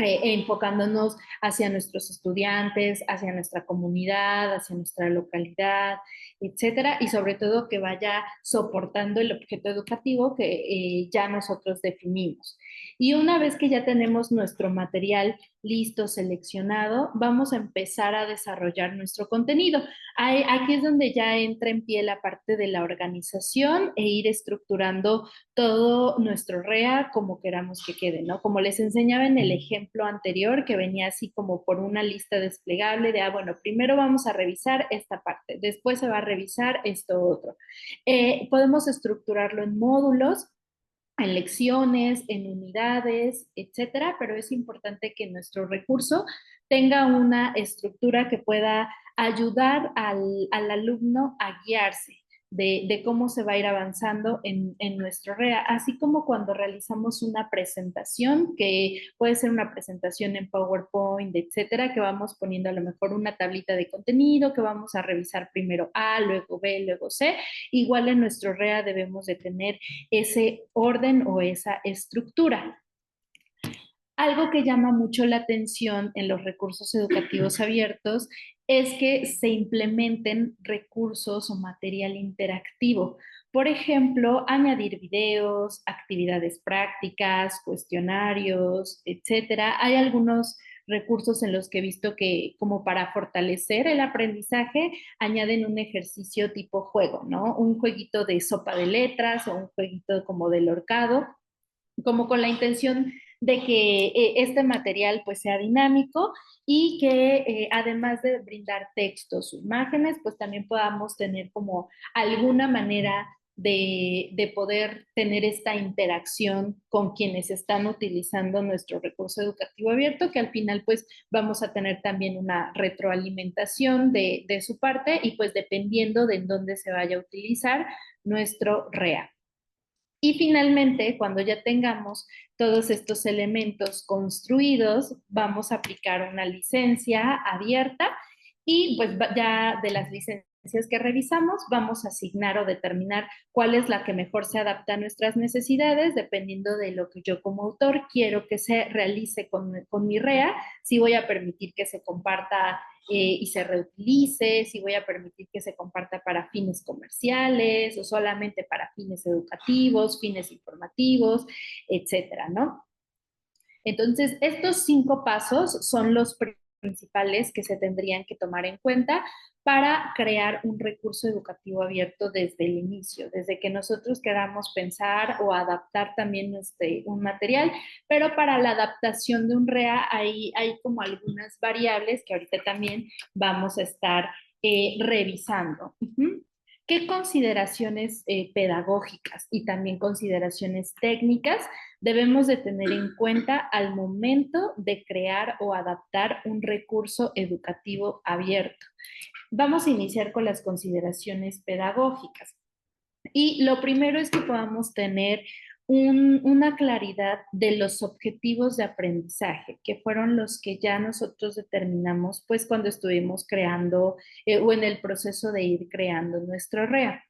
enfocándonos hacia nuestros estudiantes, hacia nuestra comunidad, hacia nuestra localidad, etcétera, y sobre todo que vaya soportando el objeto educativo que ya nosotros definimos. Y una vez que ya tenemos nuestro material listo, seleccionado, vamos a empezar a desarrollar nuestro contenido. Aquí es donde ya entra en pie la parte de la organización e ir estructurando todo nuestro REA como queramos que quede, ¿no? Como les enseñaba en el ejemplo anterior, que venía así como por una lista desplegable de, bueno, primero vamos a revisar esta parte, después se va a revisar esto otro. Podemos estructurarlo en módulos, en lecciones, en unidades, etcétera, pero es importante que nuestro recurso tenga una estructura que pueda ayudar al alumno a guiarse de cómo se va a ir avanzando en nuestro REA, así como cuando realizamos una presentación, que puede ser una presentación en PowerPoint, etcétera, que vamos poniendo a lo mejor una tablita de contenido, que vamos a revisar primero A, luego B, luego C. Igual en nuestro REA debemos de tener ese orden o esa estructura. Algo que llama mucho la atención en los recursos educativos abiertos es que se implementen recursos o material interactivo. Por ejemplo, añadir videos, actividades prácticas, cuestionarios, etcétera. Hay algunos recursos en los que he visto que, como para fortalecer el aprendizaje, añaden un ejercicio tipo juego, ¿no? Un jueguito de sopa de letras o un jueguito como del horcado, como con la intención de que este material pues sea dinámico y que además de brindar textos o imágenes, pues también podamos tener como alguna manera de poder tener esta interacción con quienes están utilizando nuestro recurso educativo abierto, que al final pues vamos a tener también una retroalimentación de su parte y pues dependiendo de en dónde se vaya a utilizar nuestro REA. Y finalmente, cuando ya tengamos todos estos elementos construidos, vamos a aplicar una licencia abierta y pues ya de las licencias que revisamos, vamos a asignar o determinar cuál es la que mejor se adapta a nuestras necesidades, dependiendo de lo que yo como autor quiero que se realice con mi REA, si voy a permitir que se comparta y se reutilice, si voy a permitir que se comparta para fines comerciales o solamente para fines educativos, fines informativos, etcétera, ¿no? Entonces, estos 5 pasos son los principales que se tendrían que tomar en cuenta para crear un recurso educativo abierto desde el inicio, desde que nosotros queramos pensar o adaptar también un material, pero para la adaptación de un REA hay como algunas variables que ahorita también vamos a estar revisando. ¿Qué consideraciones pedagógicas y también consideraciones técnicas debemos de tener en cuenta al momento de crear o adaptar un recurso educativo abierto? Vamos a iniciar con las consideraciones pedagógicas. Y lo primero es que podamos tener una claridad de los objetivos de aprendizaje, que fueron los que ya nosotros determinamos pues cuando estuvimos creando o en el proceso de ir creando nuestro REA.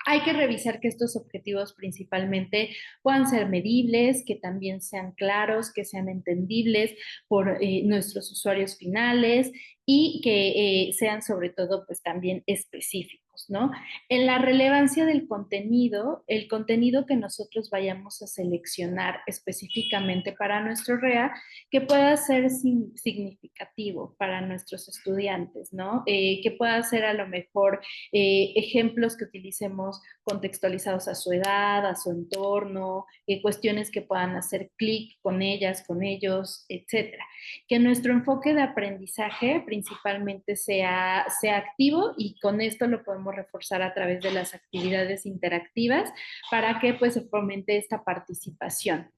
Hay que revisar que estos objetivos principalmente puedan ser medibles, que también sean claros, que sean entendibles por nuestros usuarios finales y que sean sobre todo pues también específicos, ¿no? En la relevancia del contenido, el contenido que nosotros vayamos a seleccionar específicamente para nuestro REA, que pueda ser significativo para nuestros estudiantes, ¿no? Que pueda ser a lo mejor ejemplos que utilicemos contextualizados a su edad, a su entorno, cuestiones que puedan hacer clic con ellas, con ellos, etcétera. Que nuestro enfoque de aprendizaje principalmente sea activo y con esto lo podemos reforzar a través de las actividades interactivas para que pues se fomente esta participación,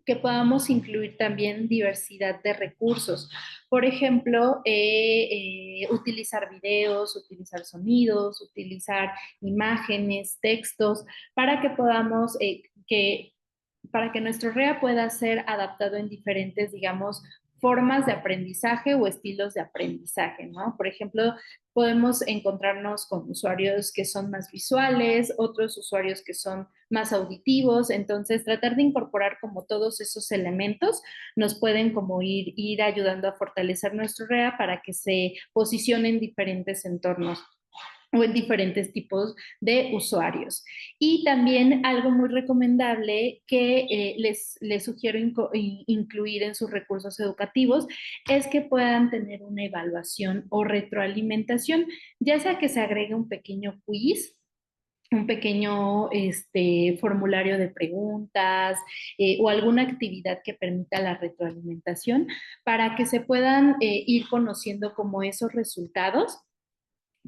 que podamos incluir también diversidad de recursos. Por ejemplo, utilizar videos, utilizar sonidos, utilizar imágenes, textos, para que podamos, para que nuestro REA pueda ser adaptado en diferentes, digamos, formas de aprendizaje o estilos de aprendizaje, ¿no? Por ejemplo, podemos encontrarnos con usuarios que son más visuales, otros usuarios que son más auditivos, entonces tratar de incorporar como todos esos elementos nos pueden como ir ayudando a fortalecer nuestro REA para que se posicione en diferentes entornos o en diferentes tipos de usuarios. Y también algo muy recomendable que les sugiero incluir en sus recursos educativos es que puedan tener una evaluación o retroalimentación, ya sea que se agregue un pequeño quiz, un pequeño formulario de preguntas o alguna actividad que permita la retroalimentación para que se puedan ir conociendo como esos resultados,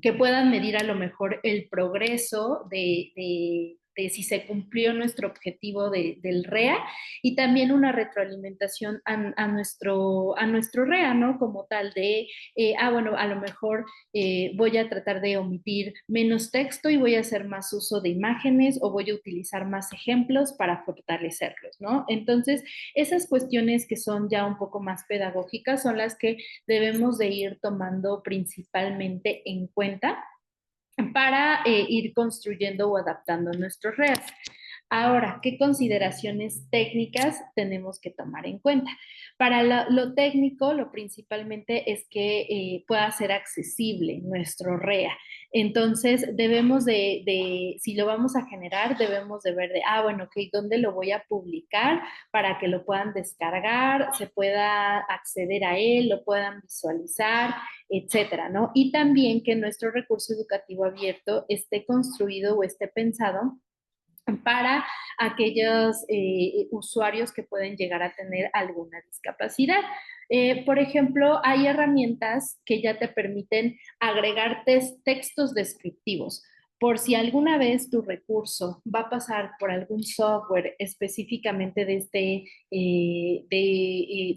que puedan medir a lo mejor el progreso de si se cumplió nuestro objetivo del REA y también una retroalimentación a nuestro REA, ¿no? Como tal de, bueno, a lo mejor voy a tratar de omitir menos texto y voy a hacer más uso de imágenes o voy a utilizar más ejemplos para fortalecerlos, ¿no? Entonces, esas cuestiones que son ya un poco más pedagógicas son las que debemos de ir tomando principalmente en cuenta para ir construyendo o adaptando nuestros REAs. Ahora, ¿qué consideraciones técnicas tenemos que tomar en cuenta? Para lo técnico, lo principalmente es que pueda ser accesible nuestro REA. Entonces, debemos si lo vamos a generar, debemos de ver bueno, ok, ¿dónde lo voy a publicar para que lo puedan descargar, se pueda acceder a él, lo puedan visualizar, etcétera, ¿no? Y también que nuestro recurso educativo abierto esté construido o esté pensado para aquellos usuarios que pueden llegar a tener alguna discapacidad. Por ejemplo, hay herramientas que ya te permiten agregar textos descriptivos. Por si alguna vez tu recurso va a pasar por algún software específicamente de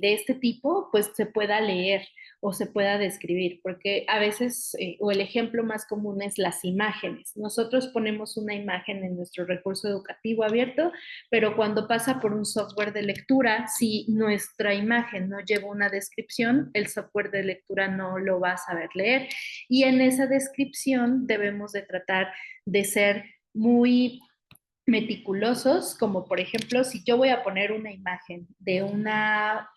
este tipo, pues se pueda leer o se pueda describir, porque a veces, o el ejemplo más común es las imágenes. Nosotros ponemos una imagen en nuestro recurso educativo abierto, pero cuando pasa por un software de lectura, si nuestra imagen no lleva una descripción, el software de lectura no lo va a saber leer. Y en esa descripción debemos de tratar de ser muy meticulosos, como por ejemplo, si yo voy a poner una imagen de una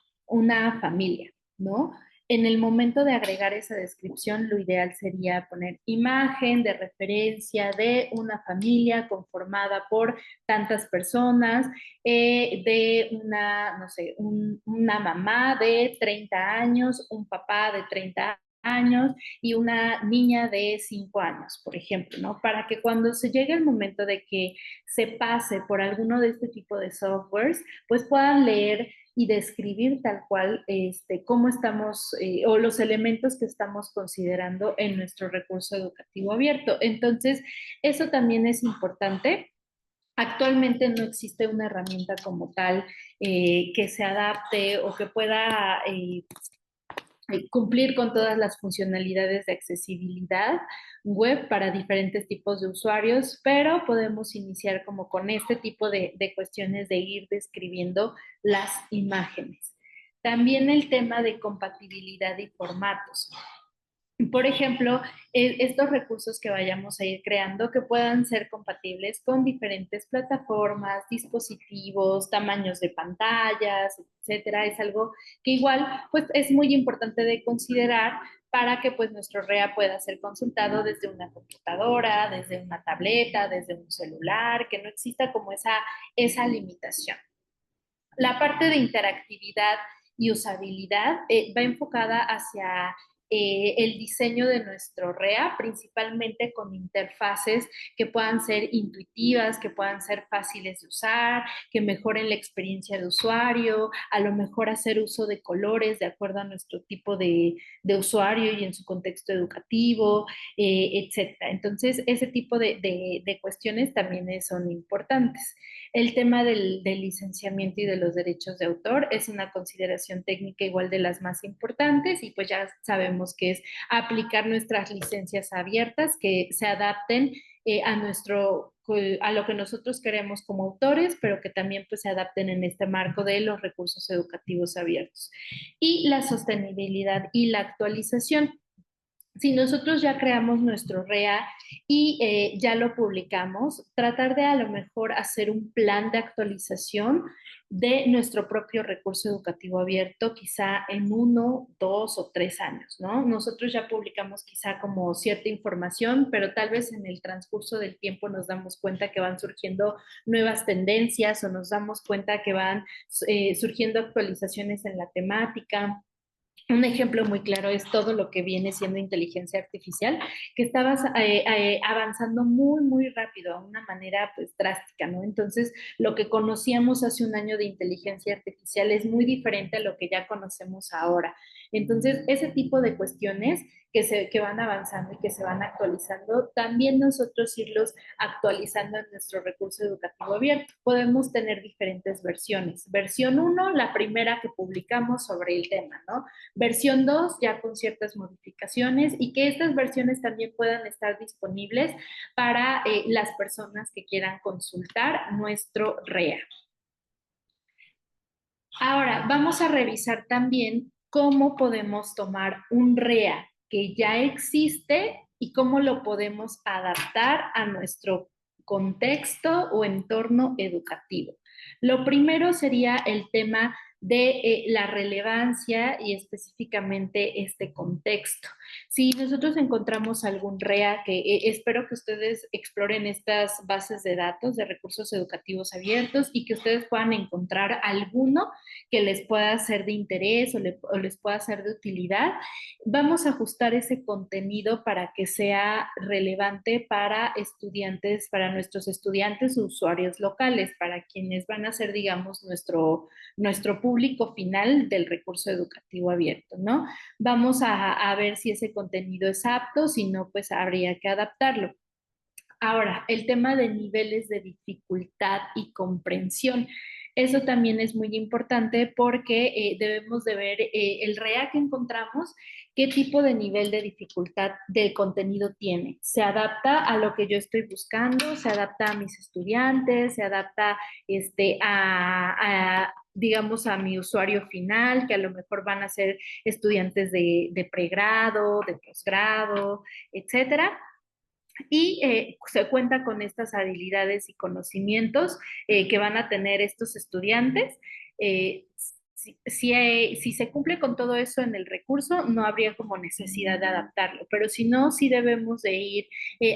familia, ¿no? En el momento de agregar esa descripción, lo ideal sería poner imagen de referencia de una familia conformada por tantas personas, de una, no sé, una mamá de 30 años, un papá de 30 años y una niña de 5 años, por ejemplo, ¿no? Para que cuando se llegue el momento de que se pase por alguno de este tipo de softwares, pues puedan leer y describir tal cual cómo estamos o los elementos que estamos considerando en nuestro recurso educativo abierto. Entonces, eso también es importante. Actualmente no existe una herramienta como tal que se adapte o que pueda cumplir con todas las funcionalidades de accesibilidad web para diferentes tipos de usuarios, pero podemos iniciar como con este tipo de cuestiones de ir describiendo las imágenes. También el tema de compatibilidad y formatos. Por ejemplo, estos recursos que vayamos a ir creando que puedan ser compatibles con diferentes plataformas, dispositivos, tamaños de pantallas, etcétera, es algo que igual pues es muy importante de considerar para que pues nuestro REA pueda ser consultado desde una computadora, desde una tableta, desde un celular, que no exista como esa limitación. La parte de interactividad y usabilidad va enfocada hacia el diseño de nuestro REA, principalmente con interfaces que puedan ser intuitivas, que puedan ser fáciles de usar, que mejoren la experiencia de usuario, a lo mejor hacer uso de colores de acuerdo a nuestro tipo de usuario y en su contexto educativo, etcétera. Entonces, ese tipo de cuestiones también son importantes. El tema del licenciamiento y de los derechos de autor es una consideración técnica igual de las más importantes y pues ya sabemos que es aplicar nuestras licencias abiertas que se adapten a lo que nosotros queremos como autores, pero que también pues se adapten en este marco de los recursos educativos abiertos. Y la sostenibilidad y la actualización. Si nosotros ya creamos nuestro REA y ya lo publicamos, tratar de a lo mejor hacer un plan de actualización de nuestro propio recurso educativo abierto, quizá en 1, 2 o 3 años, ¿no? Nosotros ya publicamos quizá como cierta información, pero tal vez en el transcurso del tiempo nos damos cuenta que van surgiendo nuevas tendencias o nos damos cuenta que van surgiendo actualizaciones en la temática. Un ejemplo muy claro es todo lo que viene siendo inteligencia artificial, que estaba avanzando muy, muy rápido, a una manera pues drástica, ¿no? Entonces, lo que conocíamos hace un año de inteligencia artificial es muy diferente a lo que ya conocemos ahora. Entonces, ese tipo de cuestiones que van avanzando y que se van actualizando, también nosotros irlos actualizando en nuestro recurso educativo abierto. Podemos tener diferentes versiones. Versión 1, la primera que publicamos sobre el tema, ¿no? Versión 2 ya con ciertas modificaciones y que estas versiones también puedan estar disponibles para las personas que quieran consultar nuestro REA. Ahora, vamos a revisar también cómo podemos tomar un REA que ya existe y cómo lo podemos adaptar a nuestro contexto o entorno educativo. Lo primero sería el tema de la relevancia y específicamente este contexto. Si nosotros encontramos algún REA, que espero que ustedes exploren estas bases de datos de recursos educativos abiertos y que ustedes puedan encontrar alguno que les pueda ser de interés o les pueda ser de utilidad, vamos a ajustar ese contenido para que sea relevante para estudiantes, para nuestros estudiantes o usuarios locales, para quienes van a ser, digamos, nuestro público final del recurso educativo abierto, ¿no? Vamos a ver si ese contenido es apto, si no, pues habría que adaptarlo. Ahora, el tema de niveles de dificultad y comprensión. Eso también es muy importante porque debemos de ver el REA que encontramos, qué tipo de nivel de dificultad del contenido tiene. ¿Se adapta a lo que yo estoy buscando? ¿Se adapta a mis estudiantes? ¿Se adapta digamos, a mi usuario final, que a lo mejor van a ser estudiantes de pregrado, de posgrado, etcétera? Y se cuenta con estas habilidades y conocimientos que van a tener estos estudiantes. Eh, si se cumple con todo eso en el recurso, no habría como necesidad de adaptarlo, pero si no, sí debemos de ir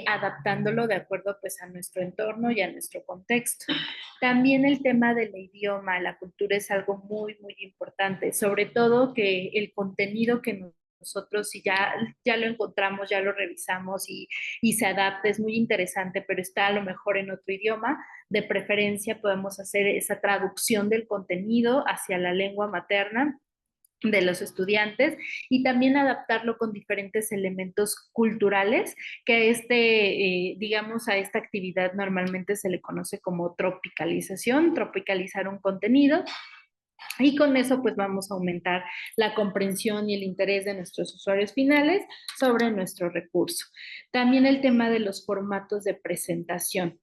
adaptándolo de acuerdo pues a nuestro entorno y a nuestro contexto. También el tema del idioma, la cultura es algo muy, muy importante, sobre todo que el contenido que nosotros si ya lo encontramos, ya lo revisamos y se adapta, es muy interesante, pero está a lo mejor en otro idioma, de preferencia podemos hacer esa traducción del contenido hacia la lengua materna de los estudiantes y también adaptarlo con diferentes elementos culturales que digamos a esta actividad normalmente se le conoce como tropicalización, tropicalizar un contenido y con eso pues vamos a aumentar la comprensión y el interés de nuestros usuarios finales sobre nuestro recurso. También el tema de los formatos de presentación,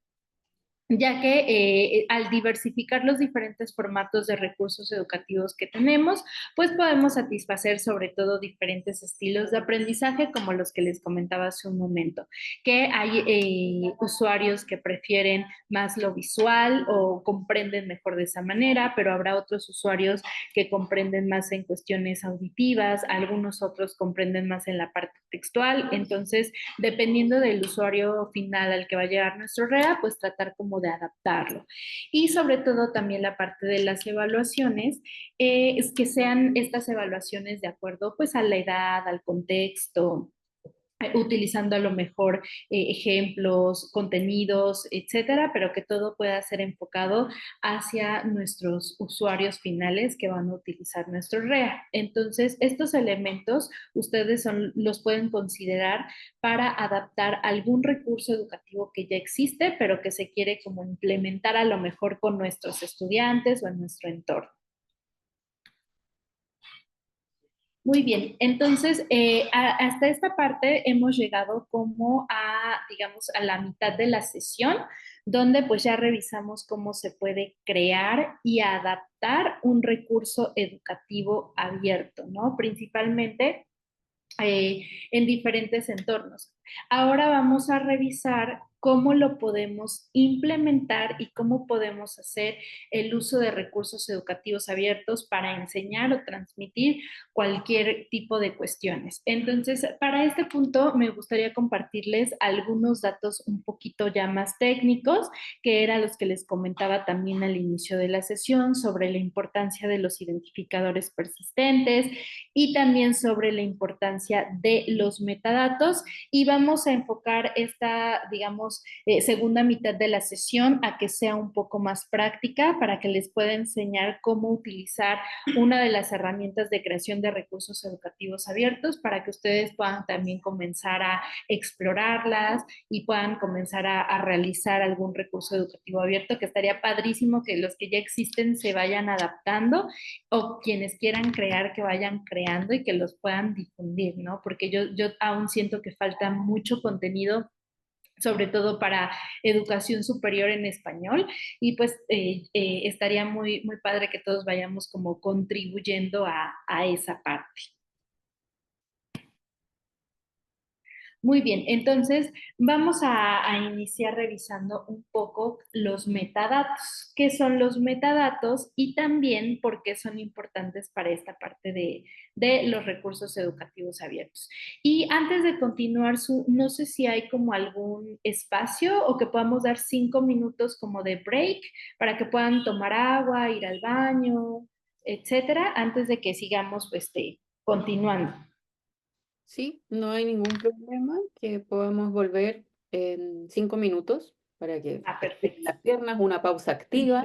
ya que al diversificar los diferentes formatos de recursos educativos que tenemos, pues podemos satisfacer sobre todo diferentes estilos de aprendizaje, como los que les comentaba hace un momento, que hay usuarios que prefieren más lo visual o comprenden mejor de esa manera, pero habrá otros usuarios que comprenden más en cuestiones auditivas, algunos otros comprenden más en la parte textual, entonces dependiendo del usuario final al que va a llegar nuestro REA, pues tratar como de adaptarlo. Y sobre todo también la parte de las evaluaciones, es que sean estas evaluaciones de acuerdo pues a la edad, al contexto, utilizando a lo mejor ejemplos, contenidos, etcétera, pero que todo pueda ser enfocado hacia nuestros usuarios finales que van a utilizar nuestro REA. Entonces, estos elementos ustedes los pueden considerar para adaptar algún recurso educativo que ya existe, pero que se quiere como implementar a lo mejor con nuestros estudiantes o en nuestro entorno. Muy bien, entonces hasta esta parte hemos llegado como digamos, a la mitad de la sesión, donde pues ya revisamos cómo se puede crear y adaptar un recurso educativo abierto, ¿no? Principalmente en diferentes entornos. Ahora vamos a revisar cómo lo podemos implementar y cómo podemos hacer el uso de recursos educativos abiertos para enseñar o transmitir cualquier tipo de cuestiones. Entonces, para este punto me gustaría compartirles algunos datos un poquito ya más técnicos, que eran los que les comentaba también al inicio de la sesión sobre la importancia de los identificadores persistentes y también sobre la importancia de los metadatos y vamos a enfocar esta, digamos, segunda mitad de la sesión a que sea un poco más práctica para que les pueda enseñar cómo utilizar una de las herramientas de creación de recursos educativos abiertos para que ustedes puedan también comenzar a explorarlas y puedan comenzar a realizar algún recurso educativo abierto, que estaría padrísimo que los que ya existen se vayan adaptando o quienes quieran crear que vayan creando y que los puedan difundir, ¿no? Porque yo aún siento que falta mucho contenido sobre todo para educación superior en español y pues estaría muy, muy padre que todos vayamos como contribuyendo a esa parte. Muy bien, entonces vamos a iniciar revisando un poco los metadatos. ¿Qué son los metadatos? Y también por qué son importantes para esta parte de los recursos educativos abiertos. Y antes de continuar, no sé si hay como algún espacio o que podamos dar 5 minutos como de break para que puedan tomar agua, ir al baño, etcétera, antes de que sigamos continuando. Sí, no hay ningún problema que podamos volver en 5 minutos para que estiren Perfecto. las piernas, una pausa activa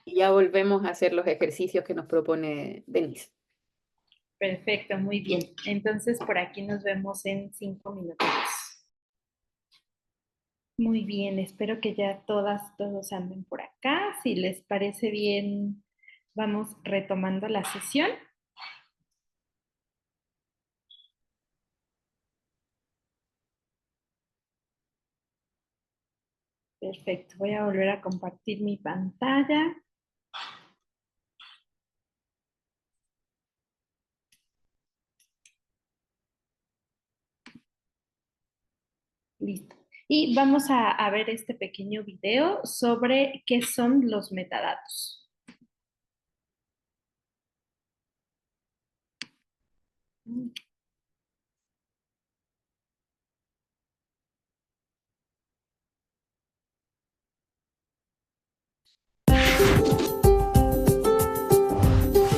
y ya volvemos a hacer los ejercicios que nos propone Denise. Perfecto, muy bien. Entonces por aquí nos vemos en 5 minutos. Muy bien, espero que ya todos anden por acá. Si les parece bien, vamos retomando la sesión. Perfecto, voy a volver a compartir mi pantalla. Listo. Y vamos a ver este pequeño video sobre qué son los metadatos.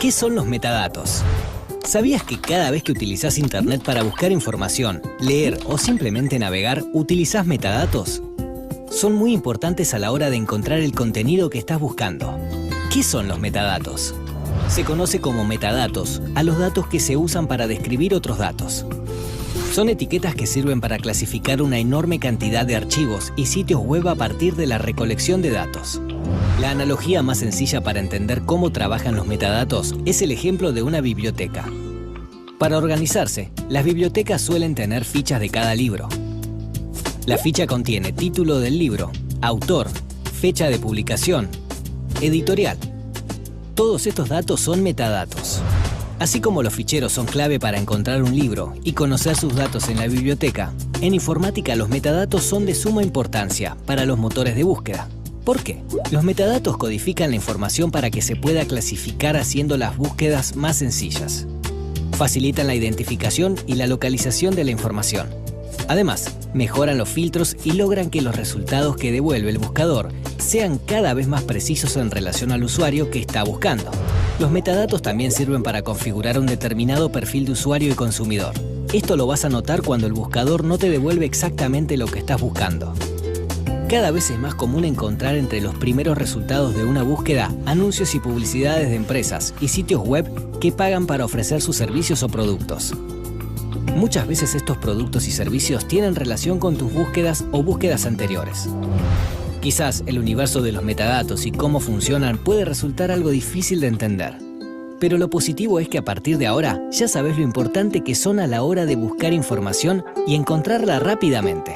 ¿Qué son los metadatos? ¿Sabías que cada vez que utilizas Internet para buscar información, leer o simplemente navegar, utilizas metadatos? Son muy importantes a la hora de encontrar el contenido que estás buscando. ¿Qué son los metadatos? Se conoce como metadatos a los datos que se usan para describir otros datos. Son etiquetas que sirven para clasificar una enorme cantidad de archivos y sitios web a partir de la recolección de datos. La analogía más sencilla para entender cómo trabajan los metadatos es el ejemplo de una biblioteca. Para organizarse, las bibliotecas suelen tener fichas de cada libro. La ficha contiene título del libro, autor, fecha de publicación, editorial. Todos estos datos son metadatos. Así como los ficheros son clave para encontrar un libro y conocer sus datos en la biblioteca, en informática los metadatos son de suma importancia para los motores de búsqueda. ¿Por qué? Los metadatos codifican la información para que se pueda clasificar haciendo las búsquedas más sencillas. Facilitan la identificación y la localización de la información. Además, mejoran los filtros y logran que los resultados que devuelve el buscador sean cada vez más precisos en relación al usuario que está buscando. Los metadatos también sirven para configurar un determinado perfil de usuario y consumidor. Esto lo vas a notar cuando el buscador no te devuelve exactamente lo que estás buscando. Cada vez es más común encontrar entre los primeros resultados de una búsqueda anuncios y publicidades de empresas y sitios web que pagan para ofrecer sus servicios o productos. Muchas veces estos productos y servicios tienen relación con tus búsquedas o búsquedas anteriores. Quizás el universo de los metadatos y cómo funcionan puede resultar algo difícil de entender. Pero lo positivo es que a partir de ahora ya sabes lo importante que son a la hora de buscar información y encontrarla rápidamente.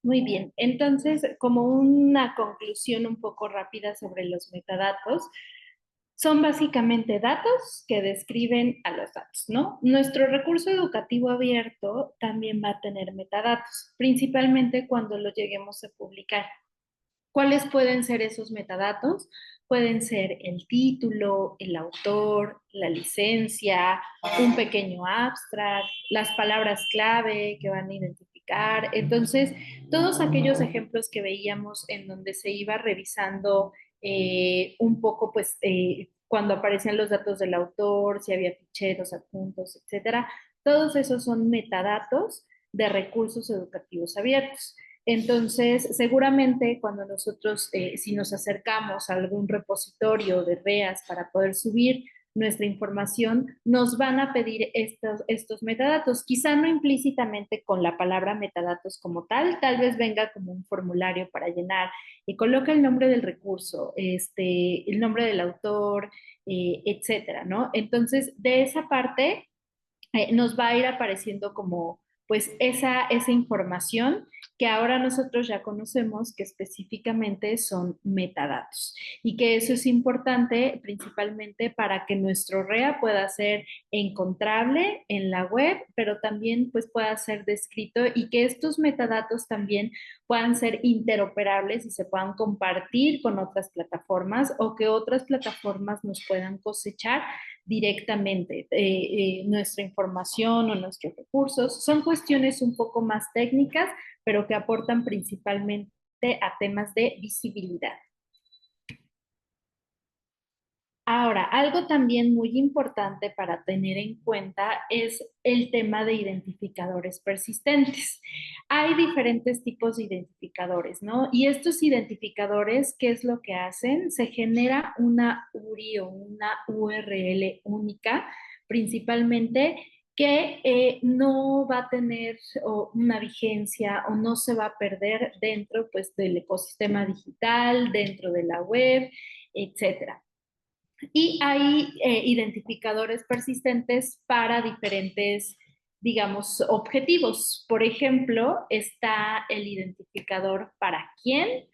Muy bien, entonces como una conclusión un poco rápida sobre los metadatos, son básicamente datos que describen a los datos, ¿no? Nuestro recurso educativo abierto también va a tener metadatos, principalmente cuando lo lleguemos a publicar. ¿Cuáles pueden ser esos metadatos? Pueden ser el título, el autor, la licencia, un pequeño abstract, las palabras clave que van a identificar. Entonces, todos aquellos ejemplos que veíamos en donde se iba revisando un poco, pues, cuando aparecían los datos del autor, si había ficheros, adjuntos, etcétera, todos esos son metadatos de recursos educativos abiertos. Entonces, seguramente cuando nosotros, si nos acercamos a algún repositorio de REAS para poder subir nuestra información, nos van a pedir estos metadatos, quizá no implícitamente con la palabra metadatos como tal vez venga como un formulario para llenar y coloca el nombre del recurso, el nombre del autor, etcétera, ¿no? Entonces, de esa parte nos va a ir apareciendo como pues esa información que ahora nosotros ya conocemos que específicamente son metadatos y que eso es importante principalmente para que nuestro REA pueda ser encontrable en la web, pero también pues pueda ser descrito y que estos metadatos también puedan ser interoperables y se puedan compartir con otras plataformas o que otras plataformas nos puedan cosechar directamente nuestra información o nuestros recursos. Son cuestiones un poco más técnicas, pero que aportan principalmente a temas de visibilidad. Ahora, algo también muy importante para tener en cuenta es el tema de identificadores persistentes. Hay diferentes tipos de identificadores, ¿no? Y estos identificadores, ¿qué es lo que hacen? Se genera una URI o una URL única, principalmente que no va a tener una vigencia o no se va a perder dentro pues, del ecosistema digital, dentro de la web, etcétera. Y hay identificadores persistentes para diferentes, digamos, objetivos. Por ejemplo, está el identificador para quién,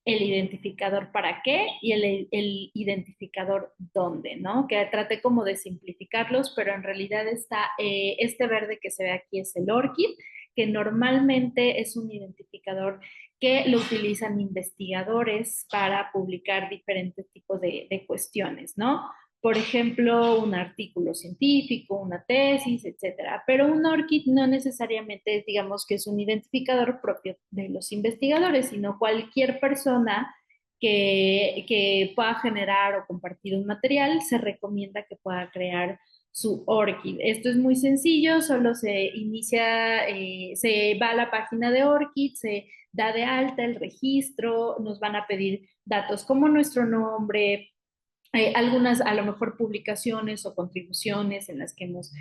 el identificador para qué y el identificador dónde, ¿no? Que traté como de simplificarlos, pero en realidad está, este verde que se ve aquí es el ORCID, que normalmente es un identificador que lo utilizan investigadores para publicar diferentes tipos de cuestiones, ¿no? Por ejemplo, un artículo científico, una tesis, etcétera. Pero un ORCID no necesariamente, digamos, que es un identificador propio de los investigadores, sino cualquier persona que pueda generar o compartir un material, se recomienda que pueda crear su ORCID. Esto es muy sencillo, solo se inicia, se va a la página de ORCID, se da de alta el registro, nos van a pedir datos como nuestro nombre, algunas a lo mejor publicaciones o contribuciones en las que hemos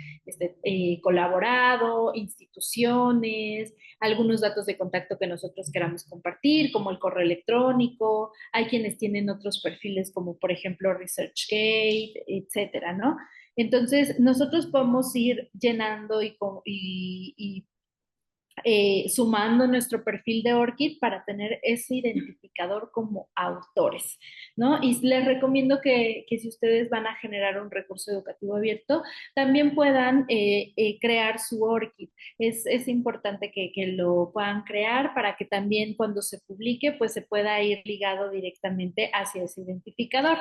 colaborado, instituciones, algunos datos de contacto que nosotros queramos compartir, como el correo electrónico, hay quienes tienen otros perfiles como por ejemplo ResearchGate, etcétera, ¿no? Entonces, nosotros podemos ir llenando y sumando nuestro perfil de ORCID para tener ese identificador como autores, ¿no? Y les recomiendo que si ustedes van a generar un recurso educativo abierto, también puedan crear su ORCID. Es importante que lo puedan crear para que también cuando se publique, pues se pueda ir ligado directamente hacia ese identificador.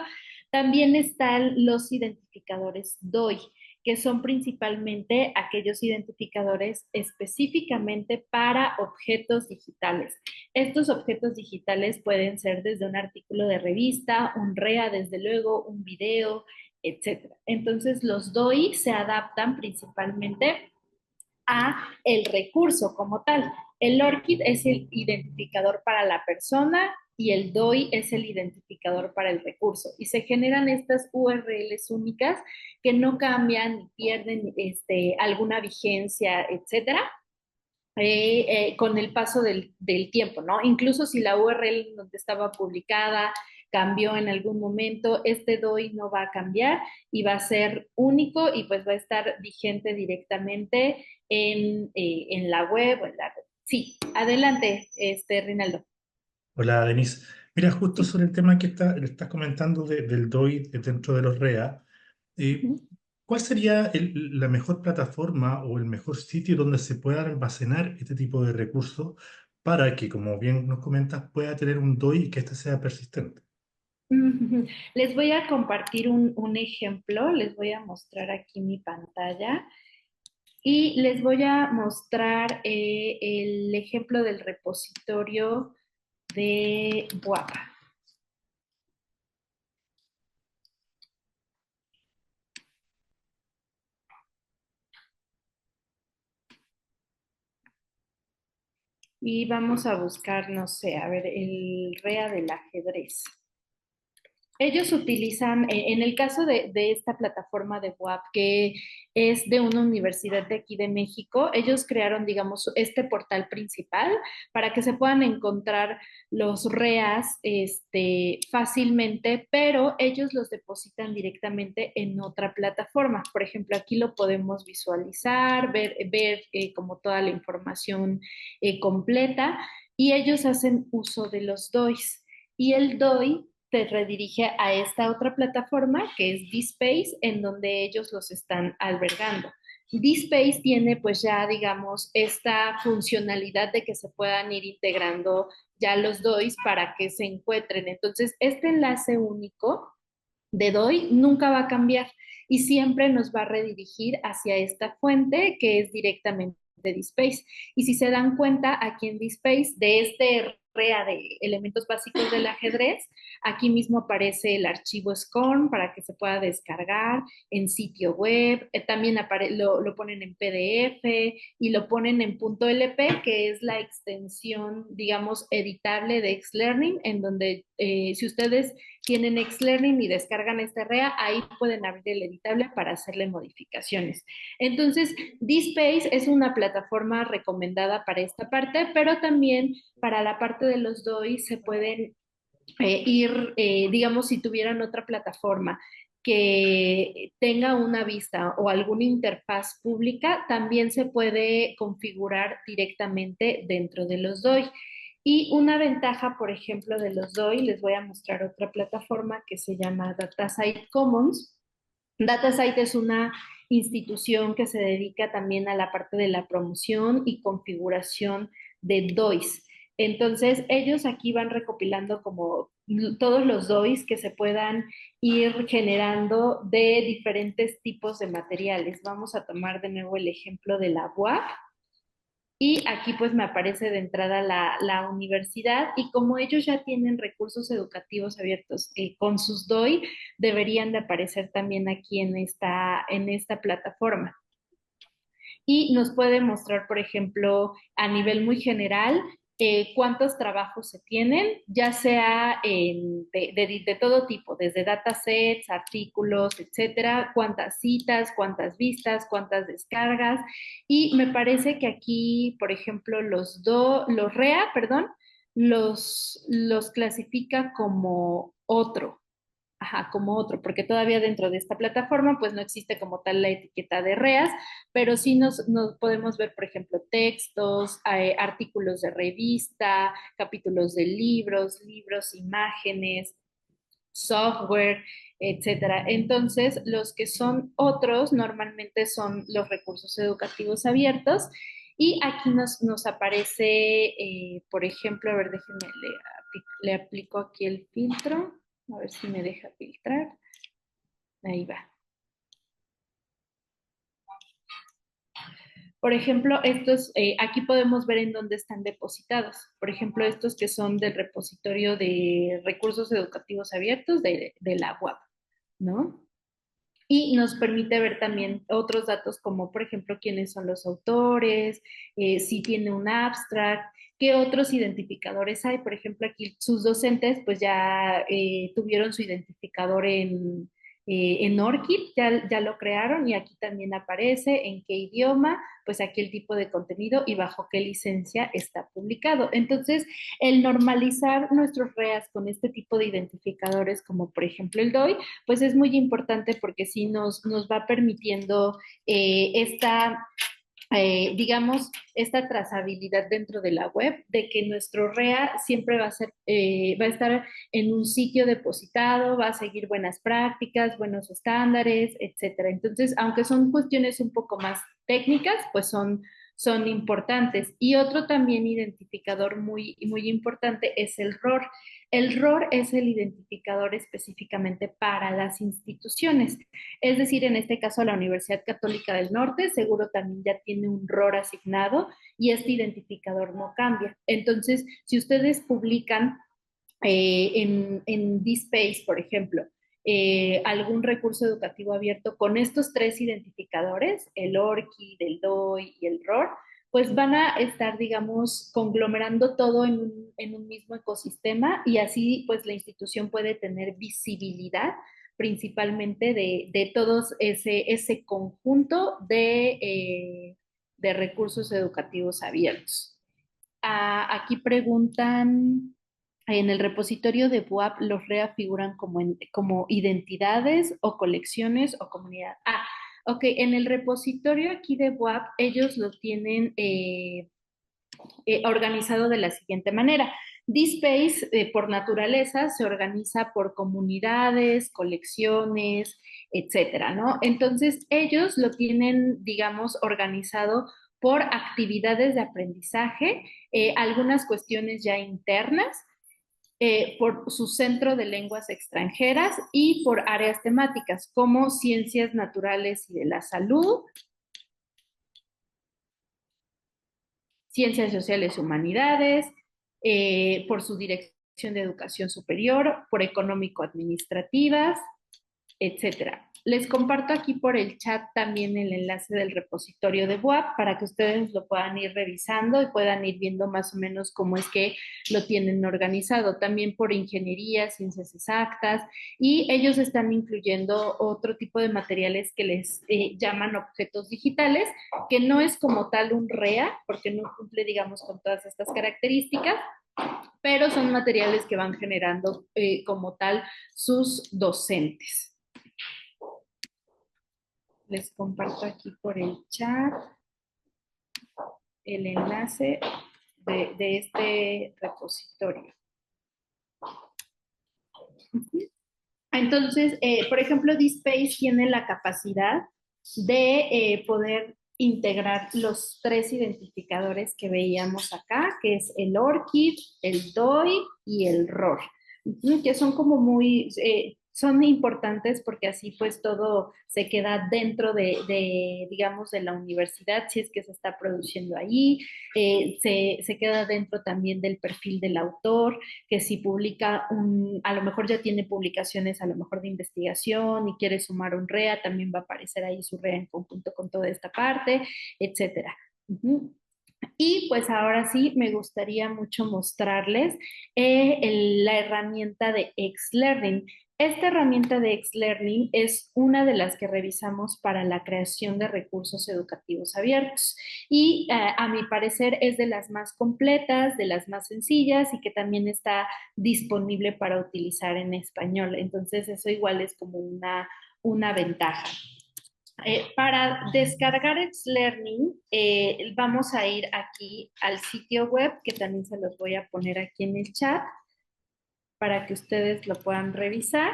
También están los identificadores DOI, que son principalmente aquellos identificadores específicamente para objetos digitales. Estos objetos digitales pueden ser desde un artículo de revista, un REA, desde luego, un video, etc. Entonces, los DOI se adaptan principalmente a el recurso como tal. El ORCID es el identificador para la persona y el DOI es el identificador para el recurso. Y se generan estas URLs únicas que no cambian ni pierden alguna vigencia, etcétera, con el paso del tiempo, ¿no? Incluso si la URL donde estaba publicada cambió en algún momento, este DOI no va a cambiar y va a ser único y pues va a estar vigente directamente en la web o en la red. Sí, adelante, Rinaldo. Hola, Denise. Mira, justo Sí. sobre el tema que estás comentando del DOI dentro de los REA, ¿cuál sería la mejor plataforma o el mejor sitio donde se pueda almacenar este tipo de recursos para que, como bien nos comentas, pueda tener un DOI y que éste sea persistente? Les voy a compartir un ejemplo, les voy a mostrar aquí mi pantalla y les voy a mostrar el ejemplo del repositorio de Guapa. Y vamos a buscar, no sé, a ver, el REA del ajedrez. Ellos utilizan, en el caso de esta plataforma de WAP, que es de una universidad de aquí de México, ellos crearon, digamos, este portal principal para que se puedan encontrar los REAs fácilmente, pero ellos los depositan directamente en otra plataforma. Por ejemplo, aquí lo podemos visualizar, ver como toda la información completa, y ellos hacen uso de los DOIs. Y el DOI te redirige a esta otra plataforma que es DSpace, en donde ellos los están albergando. DSpace tiene pues ya, digamos, esta funcionalidad de que se puedan ir integrando ya los DOIs para que se encuentren. Entonces, este enlace único de DOI nunca va a cambiar y siempre nos va a redirigir hacia esta fuente que es directamente de DSpace. Y si se dan cuenta, aquí en DSpace, de este REA de elementos básicos del ajedrez, aquí mismo aparece el archivo SCORM para que se pueda descargar en sitio web, también lo ponen en PDF y lo ponen en .lp, que es la extensión, digamos, editable de Xlearning, en donde si ustedes tienen Xlearning y descargan este REA, ahí pueden abrir el editable para hacerle modificaciones. Entonces, DSpace es una plataforma recomendada para esta parte, pero también para la parte de los DOI se pueden digamos, si tuvieran otra plataforma que tenga una vista o alguna interfaz pública, también se puede configurar directamente dentro de los DOI. Y una ventaja, por ejemplo, de los DOI, les voy a mostrar otra plataforma que se llama DataSite Commons. DataSite es una institución que se dedica también a la parte de la promoción y configuración de DOIs. Entonces, ellos aquí van recopilando como todos los DOIs que se puedan ir generando de diferentes tipos de materiales. Vamos a tomar de nuevo el ejemplo de la UAP. Y aquí pues me aparece de entrada la universidad, y como ellos ya tienen recursos educativos abiertos con sus DOI, deberían de aparecer también aquí en esta plataforma. Y nos puede mostrar, por ejemplo, a nivel muy general, cuántos trabajos se tienen, ya sea de todo tipo, desde datasets, artículos, etcétera, cuántas citas, cuántas vistas, cuántas descargas. Y me parece que aquí, por ejemplo, los REA, perdón, los clasifica como otro. Ajá, como otro, porque todavía dentro de esta plataforma pues no existe como tal la etiqueta de REAs, pero sí nos podemos ver, por ejemplo, textos, artículos de revista, capítulos de libros, imágenes, software, etcétera. Entonces, los que son otros normalmente son los recursos educativos abiertos, y aquí nos aparece, por ejemplo, a ver, déjenme, le aplico aquí el filtro. A ver si me deja filtrar. Ahí va. Por ejemplo, estos, aquí podemos ver en dónde están depositados. Por ejemplo, estos que son del repositorio de recursos educativos abiertos de la UAP, ¿no? Y nos permite ver también otros datos como, por ejemplo, quiénes son los autores, si tiene un abstract, qué otros identificadores hay. Por ejemplo, aquí sus docentes pues ya tuvieron su identificador en ORCID, ya lo crearon, y aquí también aparece en qué idioma, pues aquí el tipo de contenido y bajo qué licencia está publicado. Entonces, el normalizar nuestros REAs con este tipo de identificadores, como por ejemplo el DOI, pues es muy importante, porque sí nos va permitiendo digamos, esta trazabilidad dentro de la web, de que nuestro REA siempre va a estar en un sitio depositado, va a seguir buenas prácticas, buenos estándares, etcétera. Entonces, aunque son cuestiones un poco más técnicas, pues son importantes. Y otro también identificador muy, muy importante es el ROR. El ROR es el identificador específicamente para las instituciones. Es decir, en este caso la Universidad Católica del Norte seguro también ya tiene un ROR asignado, y este identificador no cambia. Entonces, si ustedes publican en DSpace, por ejemplo, algún recurso educativo abierto con estos tres identificadores, el ORCID, el DOI y el ROR, pues van a estar, digamos, conglomerando todo en un mismo ecosistema y así pues la institución puede tener visibilidad principalmente de todos ese conjunto de recursos educativos abiertos. Aquí preguntan, en el repositorio de BUAP, ¿los REA figuran como identidades o colecciones o comunidad? Ok, en el repositorio aquí de BUAP, ellos lo tienen organizado de la siguiente manera. DSpace, por naturaleza, se organiza por comunidades, colecciones, etcétera, ¿no? Entonces, ellos lo tienen, digamos, organizado por actividades de aprendizaje, algunas cuestiones ya internas, por su centro de lenguas extranjeras y por áreas temáticas como ciencias naturales y de la salud, ciencias sociales y humanidades, por su dirección de educación superior, por económico-administrativas, etcétera. Les comparto aquí por el chat también el enlace del repositorio de BUAP para que ustedes lo puedan ir revisando y puedan ir viendo más o menos cómo es que lo tienen organizado. También por ingeniería, ciencias exactas, y ellos están incluyendo otro tipo de materiales que les llaman objetos digitales, que no es como tal un REA, porque no cumple, digamos, con todas estas características, pero son materiales que van generando como tal sus docentes. Les comparto aquí por el chat el enlace de este repositorio. Entonces, por ejemplo, DSpace tiene la capacidad de poder integrar los 3 identificadores que veíamos acá, que es el ORCID, el DOI y el ROR, que son como muy, son importantes porque así pues todo se queda dentro digamos, de la universidad, si es que se está produciendo allí, se queda dentro también del perfil del autor, que si publica a lo mejor ya tiene publicaciones a lo mejor de investigación y quiere sumar un REA, también va a aparecer ahí su REA en conjunto con toda esta parte, etcétera. Y pues ahora sí me gustaría mucho mostrarles la herramienta de Xlearning. Esta herramienta de Xlearning es una de las que revisamos para la creación de recursos educativos abiertos y a mi parecer es de las más completas, de las más sencillas y que también está disponible para utilizar en español. Entonces eso igual es como una ventaja. Para descargar Xlearning, vamos a ir aquí al sitio web, que también se los voy a poner aquí en el chat, para que ustedes lo puedan revisar.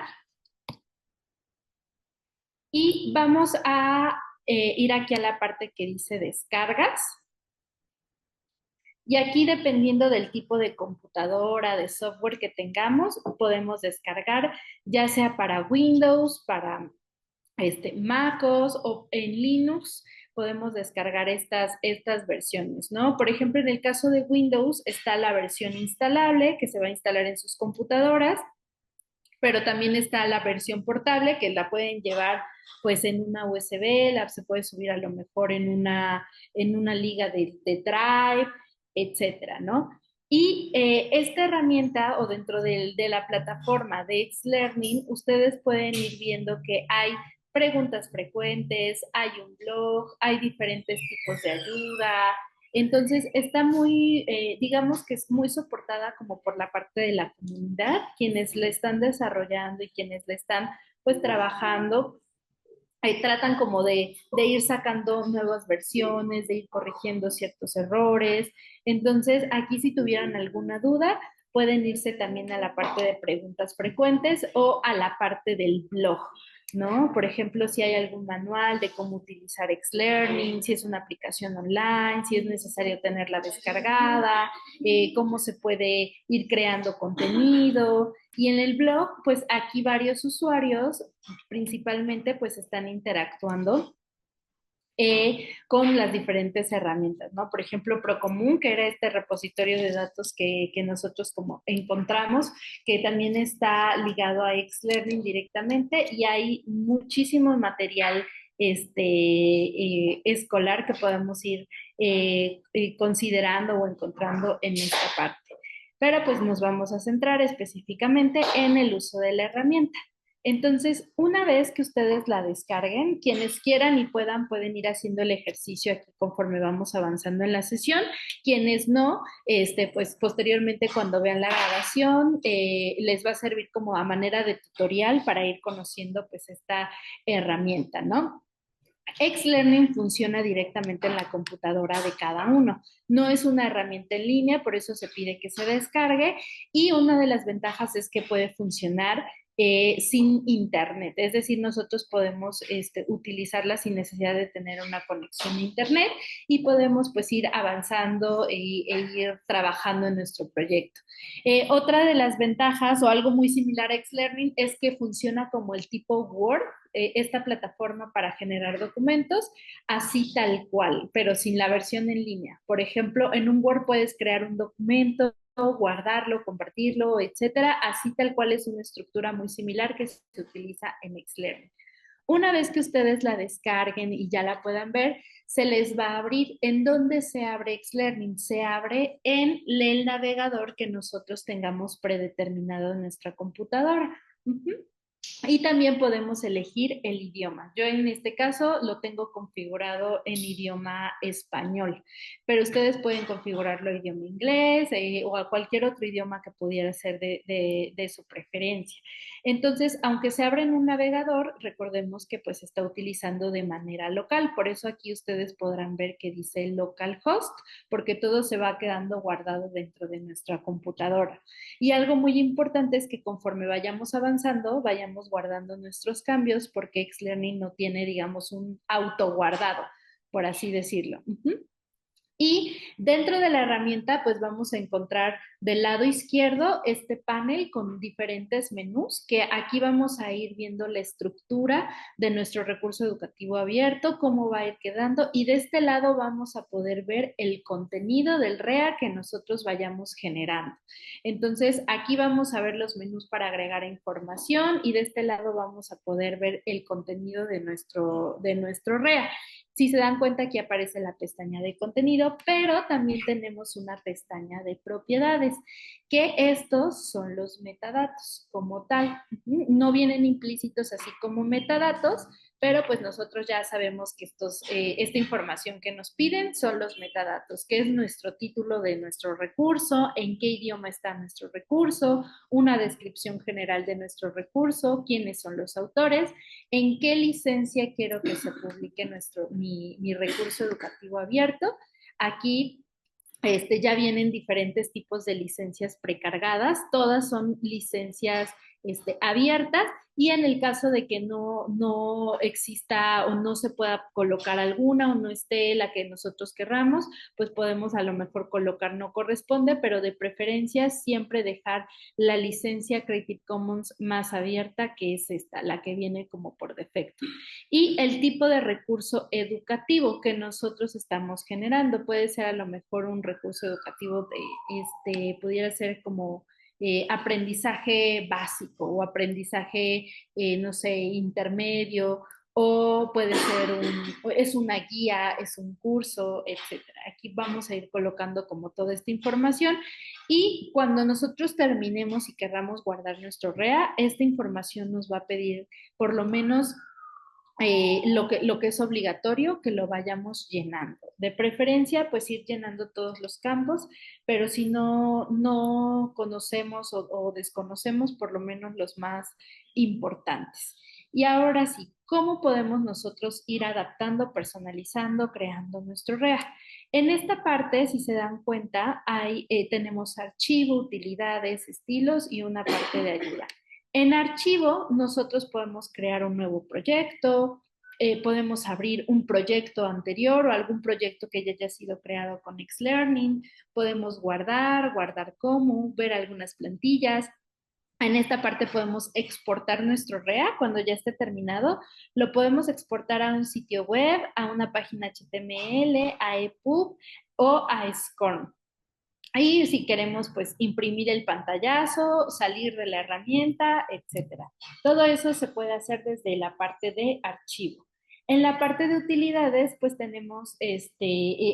Y vamos a ir aquí a la parte que dice descargas. Y aquí, dependiendo del tipo de computadora, de software que tengamos, podemos descargar, ya sea para Windows, para MacOS o en Linux, podemos descargar estas versiones, ¿no? Por ejemplo, en el caso de Windows está la versión instalable que se va a instalar en sus computadoras, pero también está la versión portable que la pueden llevar pues en una USB, se puede subir a lo mejor en una liga de Drive, etcétera, ¿no? Y esta herramienta o dentro de la plataforma de Xlearning, ustedes pueden ir viendo que hay preguntas frecuentes, hay un blog, hay diferentes tipos de ayuda. Entonces está muy, digamos que es muy soportada como por la parte de la comunidad, quienes le están desarrollando y quienes le están pues trabajando. Tratan como de ir sacando nuevas versiones, de ir corrigiendo ciertos errores. Entonces, aquí si tuvieran alguna duda, pueden irse también a la parte de preguntas frecuentes o a la parte del blog, ¿no? Por ejemplo, si hay algún manual de cómo utilizar Xlearning, si es una aplicación online, si es necesario tenerla descargada, cómo se puede ir creando contenido. Y en el blog, pues aquí varios usuarios principalmente pues están interactuando con las diferentes herramientas, ¿no? Por ejemplo, Procomún, que era este repositorio de datos que nosotros como encontramos, que también está ligado a Xlearning directamente y hay muchísimo material escolar que podemos ir considerando o encontrando en esta parte. Pero pues nos vamos a centrar específicamente en el uso de la herramienta. Entonces, una vez que ustedes la descarguen, quienes quieran y pueden ir haciendo el ejercicio aquí conforme vamos avanzando en la sesión. Quienes no, pues posteriormente cuando vean la grabación, les va a servir como a manera de tutorial para ir conociendo pues esta herramienta, ¿no? Xlearning funciona directamente en la computadora de cada uno. No es una herramienta en línea, por eso se pide que se descargue, y una de las ventajas es que puede funcionar sin internet, es decir, nosotros podemos utilizarla sin necesidad de tener una conexión a internet y podemos pues ir avanzando e ir trabajando en nuestro proyecto. Otra de las ventajas o algo muy similar a Xlearning es que funciona como el tipo Word, esta plataforma para generar documentos, así tal cual, pero sin la versión en línea. Por ejemplo, en un Word puedes crear un documento, guardarlo, compartirlo, etcétera. Así tal cual es una estructura muy similar que se utiliza en Xlearning. Una vez que ustedes la descarguen y ya la puedan ver, se les va a abrir. ¿En dónde se abre Xlearning? Se abre en el navegador que nosotros tengamos predeterminado en nuestra computadora. Y también podemos elegir el idioma. Yo en este caso lo tengo configurado en idioma español, pero ustedes pueden configurarlo en idioma inglés o a cualquier otro idioma que pudiera ser de su preferencia. Entonces, aunque se abre en un navegador, recordemos que pues está utilizando de manera local. Por eso aquí ustedes podrán ver que dice localhost, porque todo se va quedando guardado dentro de nuestra computadora. Y algo muy importante es que conforme vayamos avanzando, vayamos guardando nuestros cambios, porque Xlearning no tiene, digamos, un autoguardado, por así decirlo. Y dentro de la herramienta, pues vamos a encontrar del lado izquierdo este panel con diferentes menús, que aquí vamos a ir viendo la estructura de nuestro recurso educativo abierto, cómo va a ir quedando, y de este lado vamos a poder ver el contenido del REA que nosotros vayamos generando. Entonces, aquí vamos a ver los menús para agregar información, y de este lado vamos a poder ver el contenido de nuestro REA. Si se dan cuenta, aquí aparece la pestaña de contenido, pero también tenemos una pestaña de propiedades, que estos son los metadatos como tal. No vienen implícitos así como metadatos, pero pues nosotros ya sabemos que esta información que nos piden son los metadatos, que es nuestro título de nuestro recurso, en qué idioma está nuestro recurso, una descripción general de nuestro recurso, quiénes son los autores, en qué licencia quiero que se publique mi recurso educativo abierto. Aquí ya vienen diferentes tipos de licencias precargadas, todas son licencias abiertas, y en el caso de que no exista o no se pueda colocar alguna o no esté la que nosotros querramos, pues podemos a lo mejor colocar no corresponde, pero de preferencia siempre dejar la licencia Creative Commons más abierta, que es esta, la que viene como por defecto. Y el tipo de recurso educativo que nosotros estamos generando puede ser a lo mejor un recurso educativo pudiera ser como aprendizaje básico o aprendizaje, no sé, intermedio, o puede ser es una guía, es un curso, etcétera. Aquí vamos a ir colocando como toda esta información, y cuando nosotros terminemos y querramos guardar nuestro REA, esta información nos va a pedir por lo menos lo que es obligatorio, que lo vayamos llenando. De preferencia, pues ir llenando todos los campos, pero si no conocemos o desconocemos, por lo menos los más importantes. Y ahora sí, ¿cómo podemos nosotros ir adaptando, personalizando, creando nuestro REA? En esta parte, si se dan cuenta, tenemos archivo, utilidades, estilos y una parte de ayuda. En archivo, nosotros podemos crear un nuevo proyecto, podemos abrir un proyecto anterior o algún proyecto que ya haya sido creado con Xlearning, podemos guardar como, ver algunas plantillas. En esta parte podemos exportar nuestro REA cuando ya esté terminado. Lo podemos exportar a un sitio web, a una página HTML, a EPUB o a SCORM. Ahí si queremos pues imprimir el pantallazo, salir de la herramienta, etcétera. Todo eso se puede hacer desde la parte de archivo. En la parte de utilidades, pues tenemos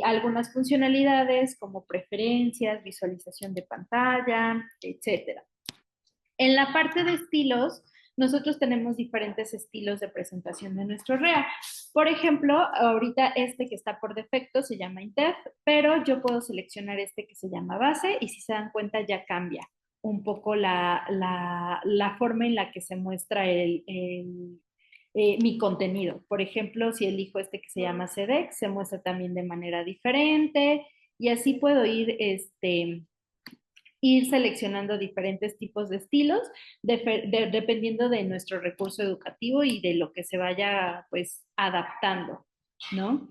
algunas funcionalidades como preferencias, visualización de pantalla, etcétera. En la parte de estilos, nosotros tenemos diferentes estilos de presentación de nuestro REA. Por ejemplo, ahorita este que está por defecto se llama INTEF, pero yo puedo seleccionar este que se llama base y si se dan cuenta ya cambia un poco la forma en la que se muestra mi contenido. Por ejemplo, si elijo este que se llama CDEX, se muestra también de manera diferente y así puedo ir seleccionando diferentes tipos de estilos dependiendo de nuestro recurso educativo y de lo que se vaya pues adaptando, ¿no?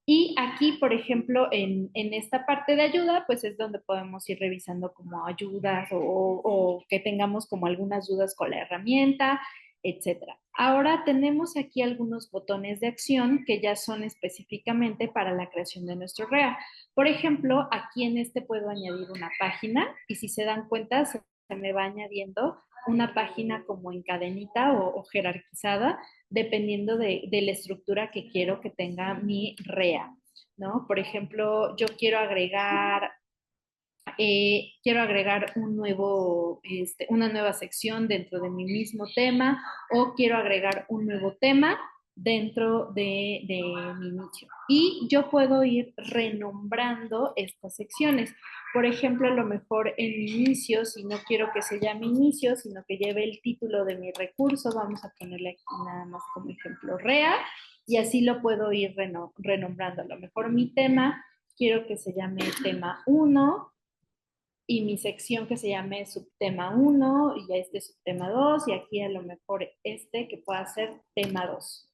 Y aquí, por ejemplo, en esta parte de ayuda, pues es donde podemos ir revisando como ayudas o que tengamos como algunas dudas con la herramienta, etcétera. Ahora tenemos aquí algunos botones de acción que ya son específicamente para la creación de nuestro REA. Por ejemplo, aquí en este puedo añadir una página y si se dan cuenta se me va añadiendo una página como en cadenita o jerarquizada dependiendo de la estructura que quiero que tenga mi REA, ¿no? Por ejemplo, yo quiero agregar una nueva sección dentro de mi mismo tema o quiero agregar un nuevo tema dentro de mi inicio. Y yo puedo ir renombrando estas secciones. Por ejemplo, a lo mejor en mi inicio, si no quiero que se llame inicio, sino que lleve el título de mi recurso, vamos a ponerle aquí nada más como ejemplo REA, y así lo puedo ir renombrando. A lo mejor mi tema, quiero que se llame tema 1, y mi sección que se llame subtema 1 y este subtema 2 y aquí a lo mejor que pueda ser tema 2.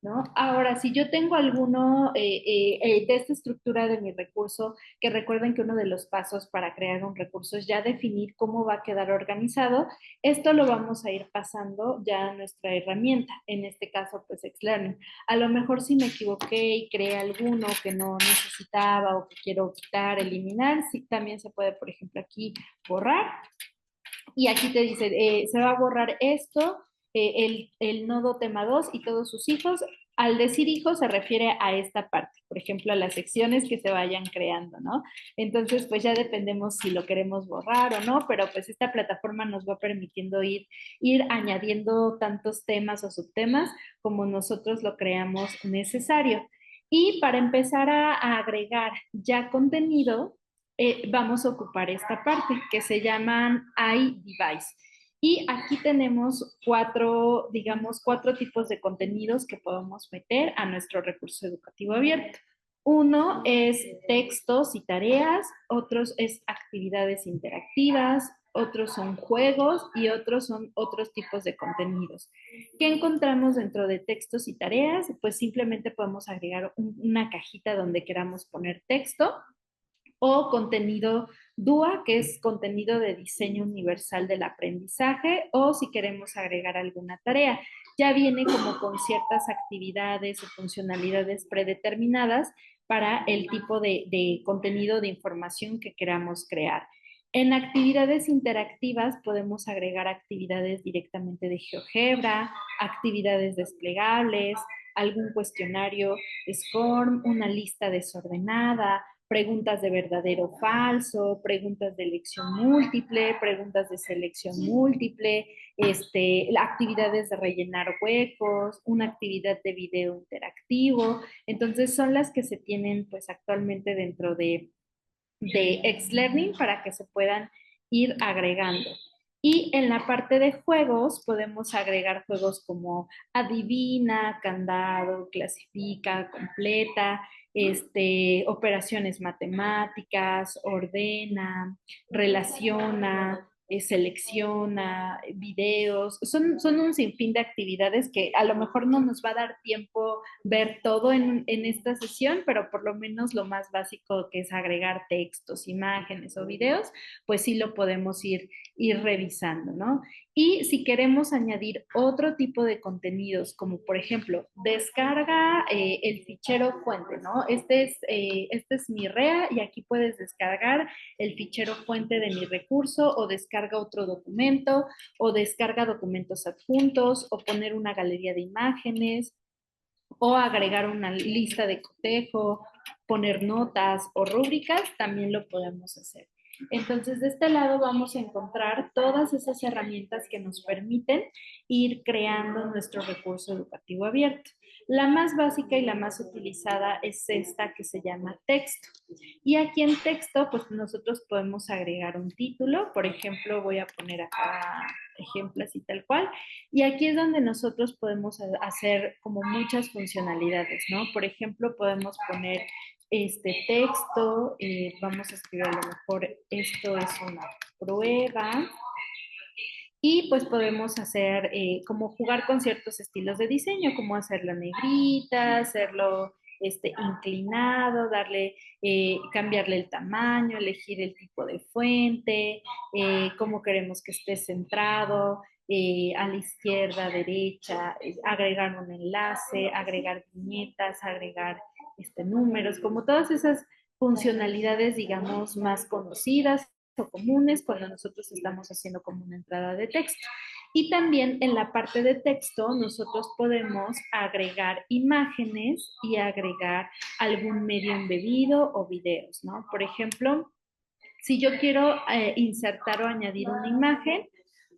¿No? Ahora, si yo tengo alguno de esta estructura de mi recurso, que recuerden que uno de los pasos para crear un recurso es ya definir cómo va a quedar organizado, esto lo vamos a ir pasando ya a nuestra herramienta, en este caso pues Xlearning. A lo mejor si me equivoqué y creé alguno que no necesitaba o que quiero quitar, eliminar, sí, también se puede, por ejemplo, aquí borrar. Y aquí te dice, se va a borrar esto, el nodo tema 2 y todos sus hijos. Al decir hijos se refiere a esta parte, por ejemplo, a las secciones que se vayan creando, ¿no? Entonces, pues ya dependemos si lo queremos borrar o no, pero pues esta plataforma nos va permitiendo ir añadiendo tantos temas o subtemas como nosotros lo creamos necesario. Y para empezar a agregar ya contenido, vamos a ocupar esta parte que se llaman iDevice. Y aquí tenemos cuatro tipos de contenidos que podemos meter a nuestro recurso educativo abierto. Uno es textos y tareas, otros es actividades interactivas, otros son juegos y otros son otros tipos de contenidos. ¿Qué encontramos dentro de textos y tareas? Pues simplemente podemos agregar una cajita donde queramos poner texto, o contenido DUA, que es contenido de diseño universal del aprendizaje, o si queremos agregar alguna tarea. Ya viene como con ciertas actividades o funcionalidades predeterminadas para el tipo de contenido de información que queramos crear. En actividades interactivas podemos agregar actividades directamente de GeoGebra, actividades desplegables, algún cuestionario SCORM, una lista desordenada, preguntas de verdadero o falso, preguntas de elección múltiple, preguntas de selección múltiple, actividades de rellenar huecos, una actividad de video interactivo. Entonces son las que se tienen pues actualmente dentro de Xlearning para que se puedan ir agregando. Y en la parte de juegos podemos agregar juegos como adivina, candado, clasifica, completa, operaciones matemáticas, ordena, relaciona, selecciona, videos. Son un sinfín de actividades que a lo mejor no nos va a dar tiempo ver todo en esta sesión, pero por lo menos lo más básico que es agregar textos, imágenes o videos, pues sí lo podemos ir revisando, ¿no? Y si queremos añadir otro tipo de contenidos, como por ejemplo, descarga el fichero fuente, ¿no? Este es mi REA y aquí puedes descargar el fichero fuente de mi recurso o descarga otro documento o descarga documentos adjuntos o poner una galería de imágenes o agregar una lista de cotejo, poner notas o rúbricas, también lo podemos hacer. Entonces, de este lado vamos a encontrar todas esas herramientas que nos permiten ir creando nuestro recurso educativo abierto. La más básica y la más utilizada es esta que se llama texto. Y aquí en texto, pues nosotros podemos agregar un título. Por ejemplo, voy a poner acá ejemplos y tal cual. Y aquí es donde nosotros podemos hacer como muchas funcionalidades, ¿no? Por ejemplo, podemos poner este texto, vamos a escribir a lo mejor esto es una prueba. Y pues podemos hacer como jugar con ciertos estilos de diseño, como hacerlo negrita, hacerlo inclinado, darle, cambiarle el tamaño, elegir el tipo de fuente, cómo queremos que esté centrado, a la izquierda, derecha, agregar un enlace, agregar viñetas, agregar números, como todas esas funcionalidades, digamos, más conocidas o comunes cuando nosotros estamos haciendo como una entrada de texto. Y también en la parte de texto nosotros podemos agregar imágenes y agregar algún medio embebido o videos, ¿no? Por ejemplo, si yo quiero insertar o añadir una imagen,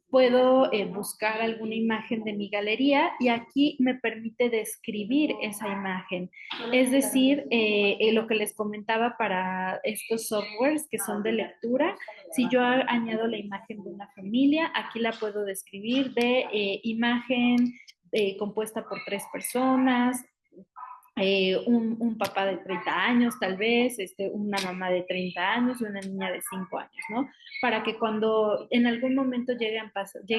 puedo buscar alguna imagen de mi galería y aquí me permite describir esa imagen. Es decir, lo que les comentaba para estos softwares que son de lectura, si yo añado la imagen de una familia, aquí la puedo describir de imagen compuesta por 3 personas, un papá de 30 años, tal vez, una mamá de 30 años y una niña de 5 años, ¿no? Para que cuando en algún momento llegue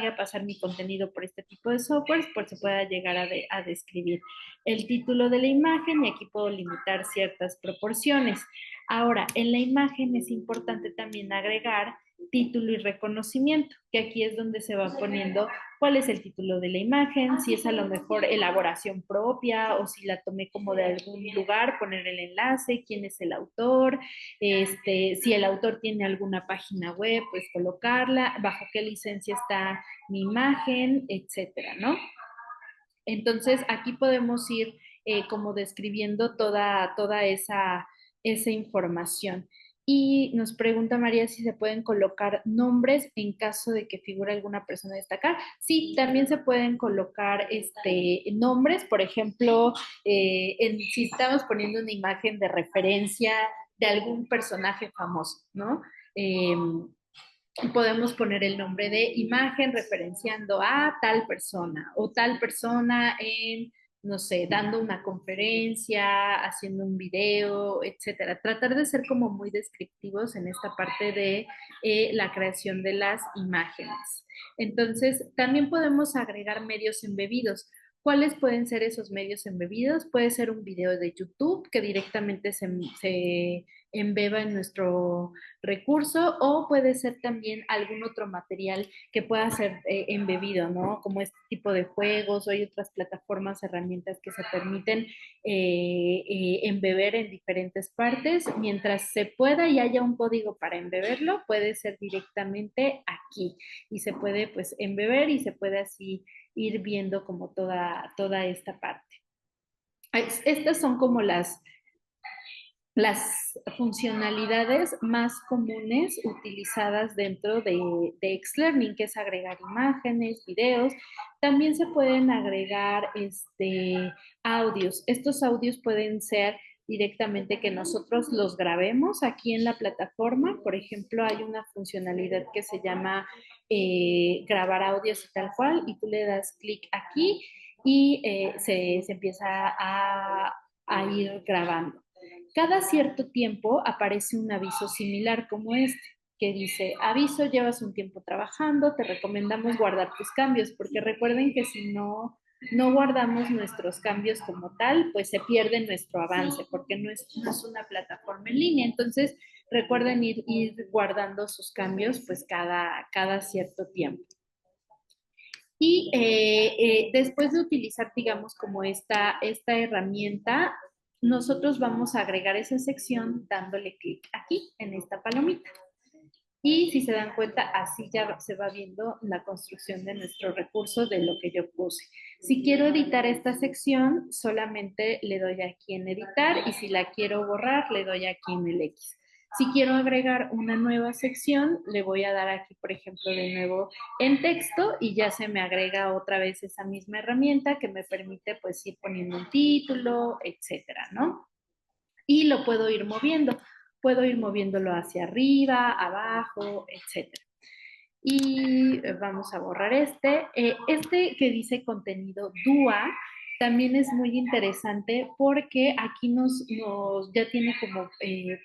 a pasar mi contenido por este tipo de softwares, pues se pueda llegar a describir el título de la imagen y aquí puedo limitar ciertas proporciones. Ahora, en la imagen es importante también agregar título y reconocimiento, que aquí es donde se va poniendo cuál es el título de la imagen, si es a lo mejor elaboración propia o si la tomé como de algún lugar, poner el enlace, quién es el autor, si el autor tiene alguna página web, pues colocarla, bajo qué licencia está mi imagen, etcétera, ¿no? Entonces, aquí podemos ir como describiendo toda esa información. Y nos pregunta María si se pueden colocar nombres en caso de que figure alguna persona a destacar. Sí, también se pueden colocar nombres, por ejemplo, si estamos poniendo una imagen de referencia de algún personaje famoso, ¿no? Podemos poner el nombre de imagen referenciando a tal persona o tal persona en, no sé, dando una conferencia, haciendo un video, etcétera. Tratar de ser como muy descriptivos en esta parte de la creación de las imágenes. Entonces, también podemos agregar medios embebidos. ¿Cuáles pueden ser esos medios embebidos? Puede ser un video de YouTube que directamente se embeba en nuestro recurso o puede ser también algún otro material que pueda ser embebido, ¿no? Como este tipo de juegos o hay otras plataformas, herramientas que se permiten embeber en diferentes partes. Mientras se pueda y haya un código para embeberlo, puede ser directamente aquí y se puede pues embeber y se puede así ir viendo como toda esta parte. Estas son como las funcionalidades más comunes utilizadas dentro de Xlearning, que es agregar imágenes, videos. También se pueden agregar audios. Estos audios pueden ser directamente que nosotros los grabemos aquí en la plataforma. Por ejemplo, hay una funcionalidad que se llama grabar audios y tal cual, y tú le das clic aquí y se empieza a ir grabando. Cada cierto tiempo aparece un aviso similar como este, que dice, aviso, llevas un tiempo trabajando, te recomendamos guardar tus cambios, porque recuerden que si no guardamos nuestros cambios como tal, pues se pierde nuestro avance, porque no es una plataforma en línea. Entonces, recuerden ir guardando sus cambios pues cada cierto tiempo. Y después de utilizar, digamos, como esta herramienta, nosotros vamos a agregar esa sección dándole clic aquí en esta palomita. Y si se dan cuenta, así ya se va viendo la construcción de nuestro recurso de lo que yo puse. Si quiero editar esta sección, solamente le doy aquí en editar y si la quiero borrar, le doy aquí en el X. Si quiero agregar una nueva sección, le voy a dar aquí, por ejemplo, de nuevo en texto y ya se me agrega otra vez esa misma herramienta que me permite pues ir poniendo un título, etcétera, ¿no? Y lo puedo ir moviendo. Puedo ir moviéndolo hacia arriba, abajo, etcétera. Y vamos a borrar este. Este que dice contenido DUA también es muy interesante porque aquí ya tiene como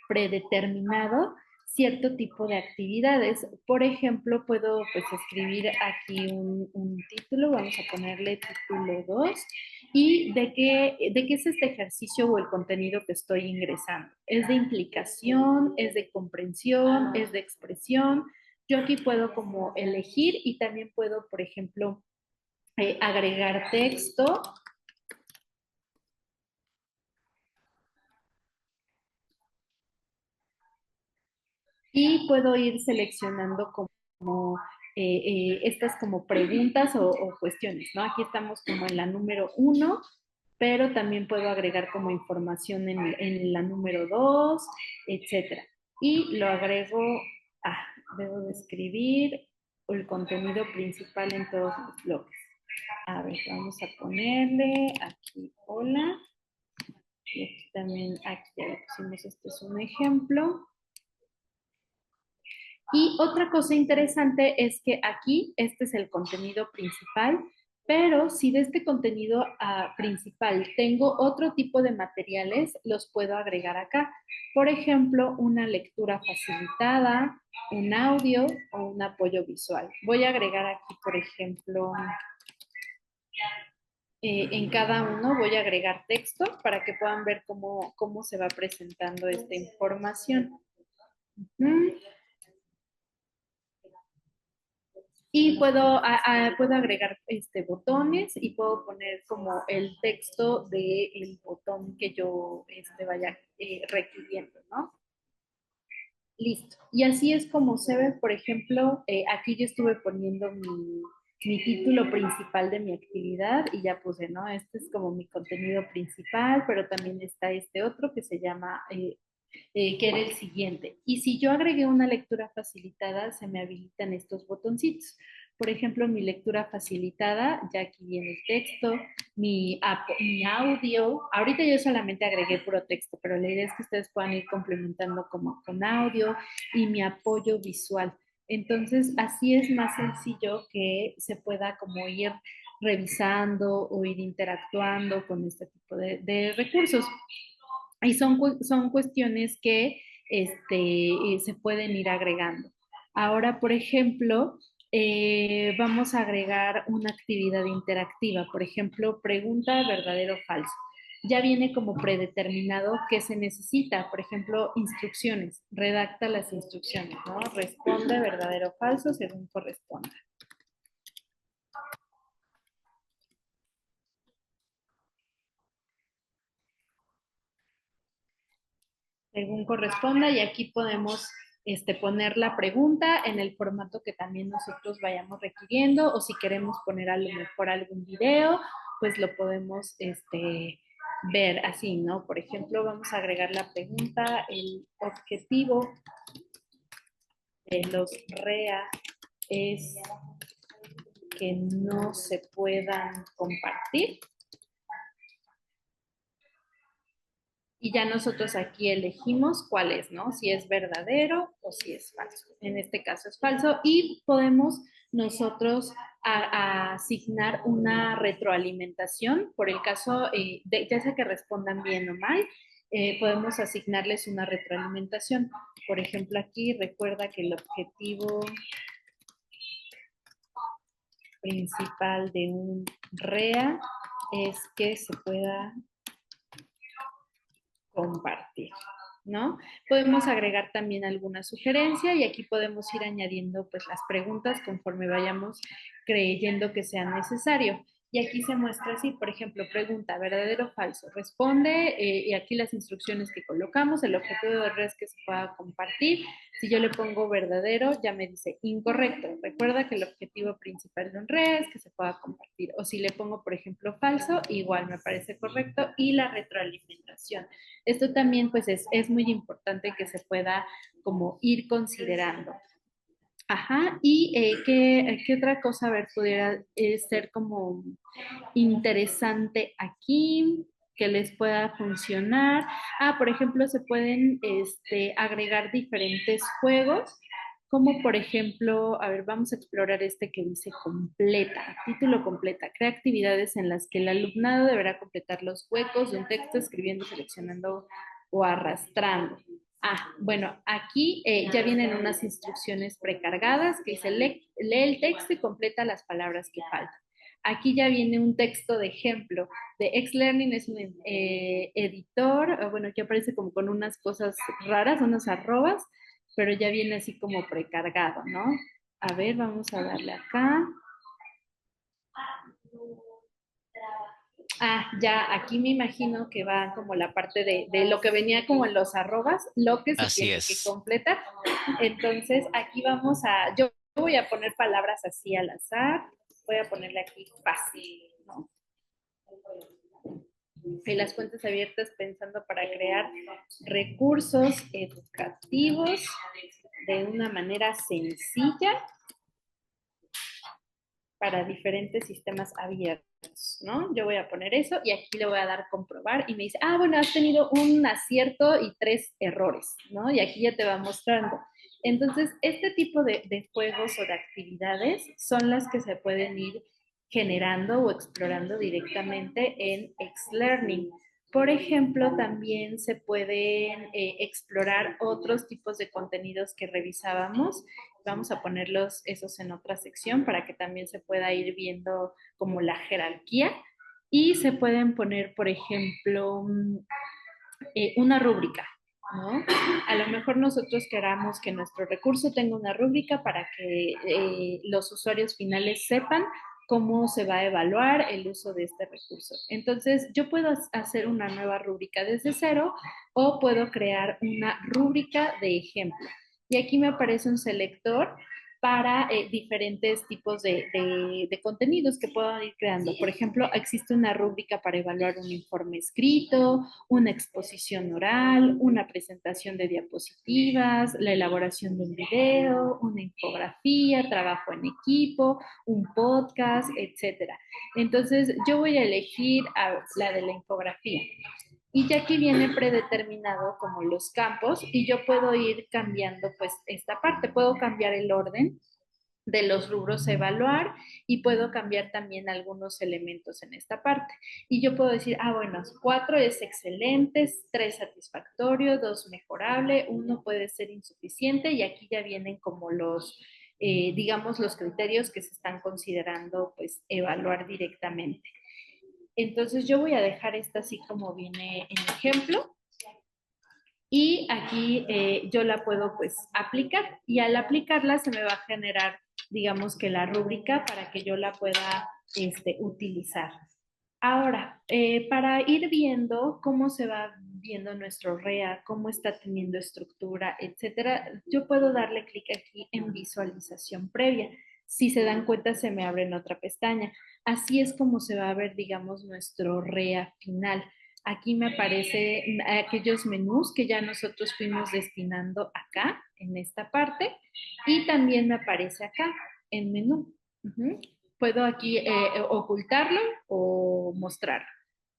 predeterminado cierto tipo de actividades. Por ejemplo, puedo pues escribir aquí un título, vamos a ponerle título 2, y de qué es este ejercicio o el contenido que estoy ingresando. ¿Es de implicación? ¿Es de comprensión? ¿Es de expresión? Yo aquí puedo como elegir y también puedo, por ejemplo, agregar texto. Y puedo ir seleccionando como estas como preguntas o cuestiones, ¿no? Aquí estamos como en la número 1, pero también puedo agregar como información en la número 2, etcétera. Y lo agrego, debo de escribir el contenido principal en todos los bloques. A ver, vamos a ponerle aquí, hola. Y aquí también, aquí ya le pusimos, este es un ejemplo. Y otra cosa interesante es que aquí este es el contenido principal, pero si de este contenido principal tengo otro tipo de materiales, los puedo agregar acá. Por ejemplo, una lectura facilitada, un audio o un apoyo visual. Voy a agregar aquí, por ejemplo, en cada uno voy a agregar texto para que puedan ver cómo se va presentando esta información. Y puedo agregar botones y puedo poner como el texto del botón que yo vaya requiriendo, ¿no? Listo. Y así es como se ve, por ejemplo, aquí yo estuve poniendo mi título principal de mi actividad y ya puse, ¿no? Este es como mi contenido principal, pero también está este otro que se llama que era el siguiente. Y si yo agregué una lectura facilitada, se me habilitan estos botoncitos. Por ejemplo, mi lectura facilitada, ya aquí viene el texto, mi audio. Ahorita yo solamente agregué puro texto, pero la idea es que ustedes puedan ir complementando como con audio y mi apoyo visual. Entonces, así es más sencillo que se pueda como ir revisando o ir interactuando con este tipo de recursos. Y son cuestiones que se pueden ir agregando. Ahora, por ejemplo, vamos a agregar una actividad interactiva. Por ejemplo, pregunta verdadero o falso. Ya viene como predeterminado qué se necesita. Por ejemplo, instrucciones. Redacta las instrucciones, ¿no? Responde verdadero o falso según corresponda. Según corresponda, y aquí podemos poner la pregunta en el formato que también nosotros vayamos requiriendo, o si queremos poner a lo mejor algún video, pues lo podemos ver así, ¿no? Por ejemplo, vamos a agregar la pregunta, el objetivo de los REA es que no se puedan compartir. Y ya nosotros aquí elegimos cuál es, ¿no? Si es verdadero o si es falso. En este caso es falso y podemos nosotros asignar una retroalimentación. Por el caso, ya sea que respondan bien o mal, podemos asignarles una retroalimentación. Por ejemplo, aquí recuerda que el objetivo principal de un REA es que se pueda compartir, ¿no? Podemos agregar también alguna sugerencia y aquí podemos ir añadiendo pues las preguntas conforme vayamos creyendo que sea necesario. Y aquí se muestra así, por ejemplo, pregunta, verdadero o falso. Responde, y aquí las instrucciones que colocamos, el objetivo de red es que se pueda compartir. Si yo le pongo verdadero, ya me dice incorrecto. Recuerda que el objetivo principal de un red es que se pueda compartir. O si le pongo, por ejemplo, falso, igual me parece correcto. Y la retroalimentación. Esto también, pues, es muy importante que se pueda como ir considerando. Ajá, y ¿qué otra cosa, a ver, pudiera ser como interesante aquí, que les pueda funcionar? Ah, por ejemplo, se pueden agregar diferentes juegos, como por ejemplo, a ver, vamos a explorar este que dice completa, título completa, crea actividades en las que el alumnado deberá completar los huecos de un texto escribiendo, seleccionando o arrastrando. Ah, bueno, aquí ya vienen unas instrucciones precargadas que dice lee el texto y completa las palabras que faltan. Aquí ya viene un texto de ejemplo. De Xlearning es un editor, bueno, que aparece como con unas cosas raras, unas arrobas, pero ya viene así como precargado, ¿no? A ver, vamos a darle acá. Ah, ya, aquí me imagino que va como la parte de lo que venía como en los arrobas, lo que se Así tiene es. que completar. Entonces, aquí vamos a, yo voy a poner palabras así al azar, voy a ponerle aquí fácil, ¿no? Y las cuentas abiertas pensando para crear recursos educativos de una manera sencilla para diferentes sistemas abiertos, ¿no? Yo voy a poner eso y aquí le voy a dar comprobar y me dice, ah, bueno, has tenido un acierto y 3 errores, ¿no? Y aquí ya te va mostrando. Entonces, este tipo de juegos o de actividades son las que se pueden ir generando o explorando directamente en Xlearning. Por ejemplo, también se pueden explorar otros tipos de contenidos que revisábamos. Vamos a ponerlos esos en otra sección para que también se pueda ir viendo como la jerarquía. Y se pueden poner, por ejemplo, una rúbrica, ¿no? A lo mejor nosotros queramos que nuestro recurso tenga una rúbrica para que los usuarios finales sepan cómo se va a evaluar el uso de este recurso. Entonces, yo puedo hacer una nueva rúbrica desde cero o puedo crear una rúbrica de ejemplo. Y aquí me aparece un selector para diferentes tipos de contenidos que puedo ir creando. Por ejemplo, existe una rúbrica para evaluar un informe escrito, una exposición oral, una presentación de diapositivas, la elaboración de un video, una infografía, trabajo en equipo, un podcast, etc. Entonces, yo voy a elegir la de la infografía. Y ya aquí viene predeterminado como los campos y yo puedo ir cambiando pues esta parte, puedo cambiar el orden de los rubros a evaluar y puedo cambiar también algunos elementos en esta parte. Y yo puedo decir, ah, bueno, 4 es excelente, 3 satisfactorio, 2 mejorable, 1 puede ser insuficiente y aquí ya vienen como los, digamos, los criterios que se están considerando pues evaluar directamente. Entonces yo voy a dejar esta así como viene en ejemplo y aquí yo la puedo pues aplicar y al aplicarla se me va a generar digamos que la rúbrica para que yo la pueda utilizar. Ahora, para ir viendo cómo se va viendo nuestro REA, cómo está teniendo estructura, etcétera, yo puedo darle clic aquí en visualización previa. Si se dan cuenta, se me abre en otra pestaña. Así es como se va a ver, digamos, nuestro REA final. Aquí me aparecen aquellos menús que ya nosotros fuimos destinando acá, en esta parte, y también me aparece acá, en menú. Puedo aquí ocultarlo o mostrarlo.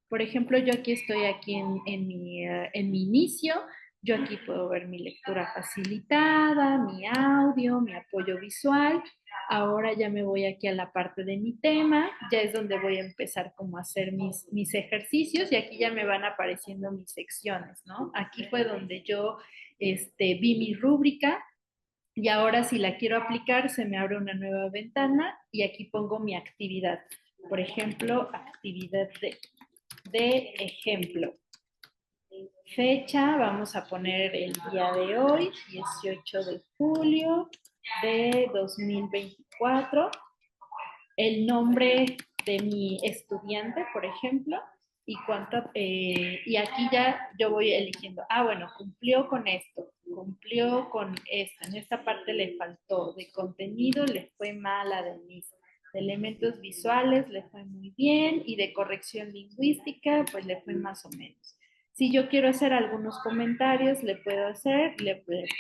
Por ejemplo, yo aquí estoy aquí en mi inicio, yo aquí puedo ver mi lectura facilitada, mi audio, mi apoyo visual. Ahora ya me voy aquí a la parte de mi tema, ya es donde voy a empezar como a hacer mis ejercicios y aquí ya me van apareciendo mis secciones, ¿no? Aquí fue donde yo vi mi rúbrica y ahora si la quiero aplicar se me abre una nueva ventana y aquí pongo mi actividad. Por ejemplo, actividad de ejemplo. Fecha, vamos a poner el día de hoy, 18 de julio de 2024. El nombre de mi estudiante, por ejemplo, y y aquí ya yo voy eligiendo, bueno, cumplió con esto, cumplió con esto, en esta parte le faltó, de contenido le fue mal a Denise, de elementos visuales le fue muy bien y de corrección lingüística pues le fue más o menos. Si yo quiero hacer algunos comentarios, le puedo hacer,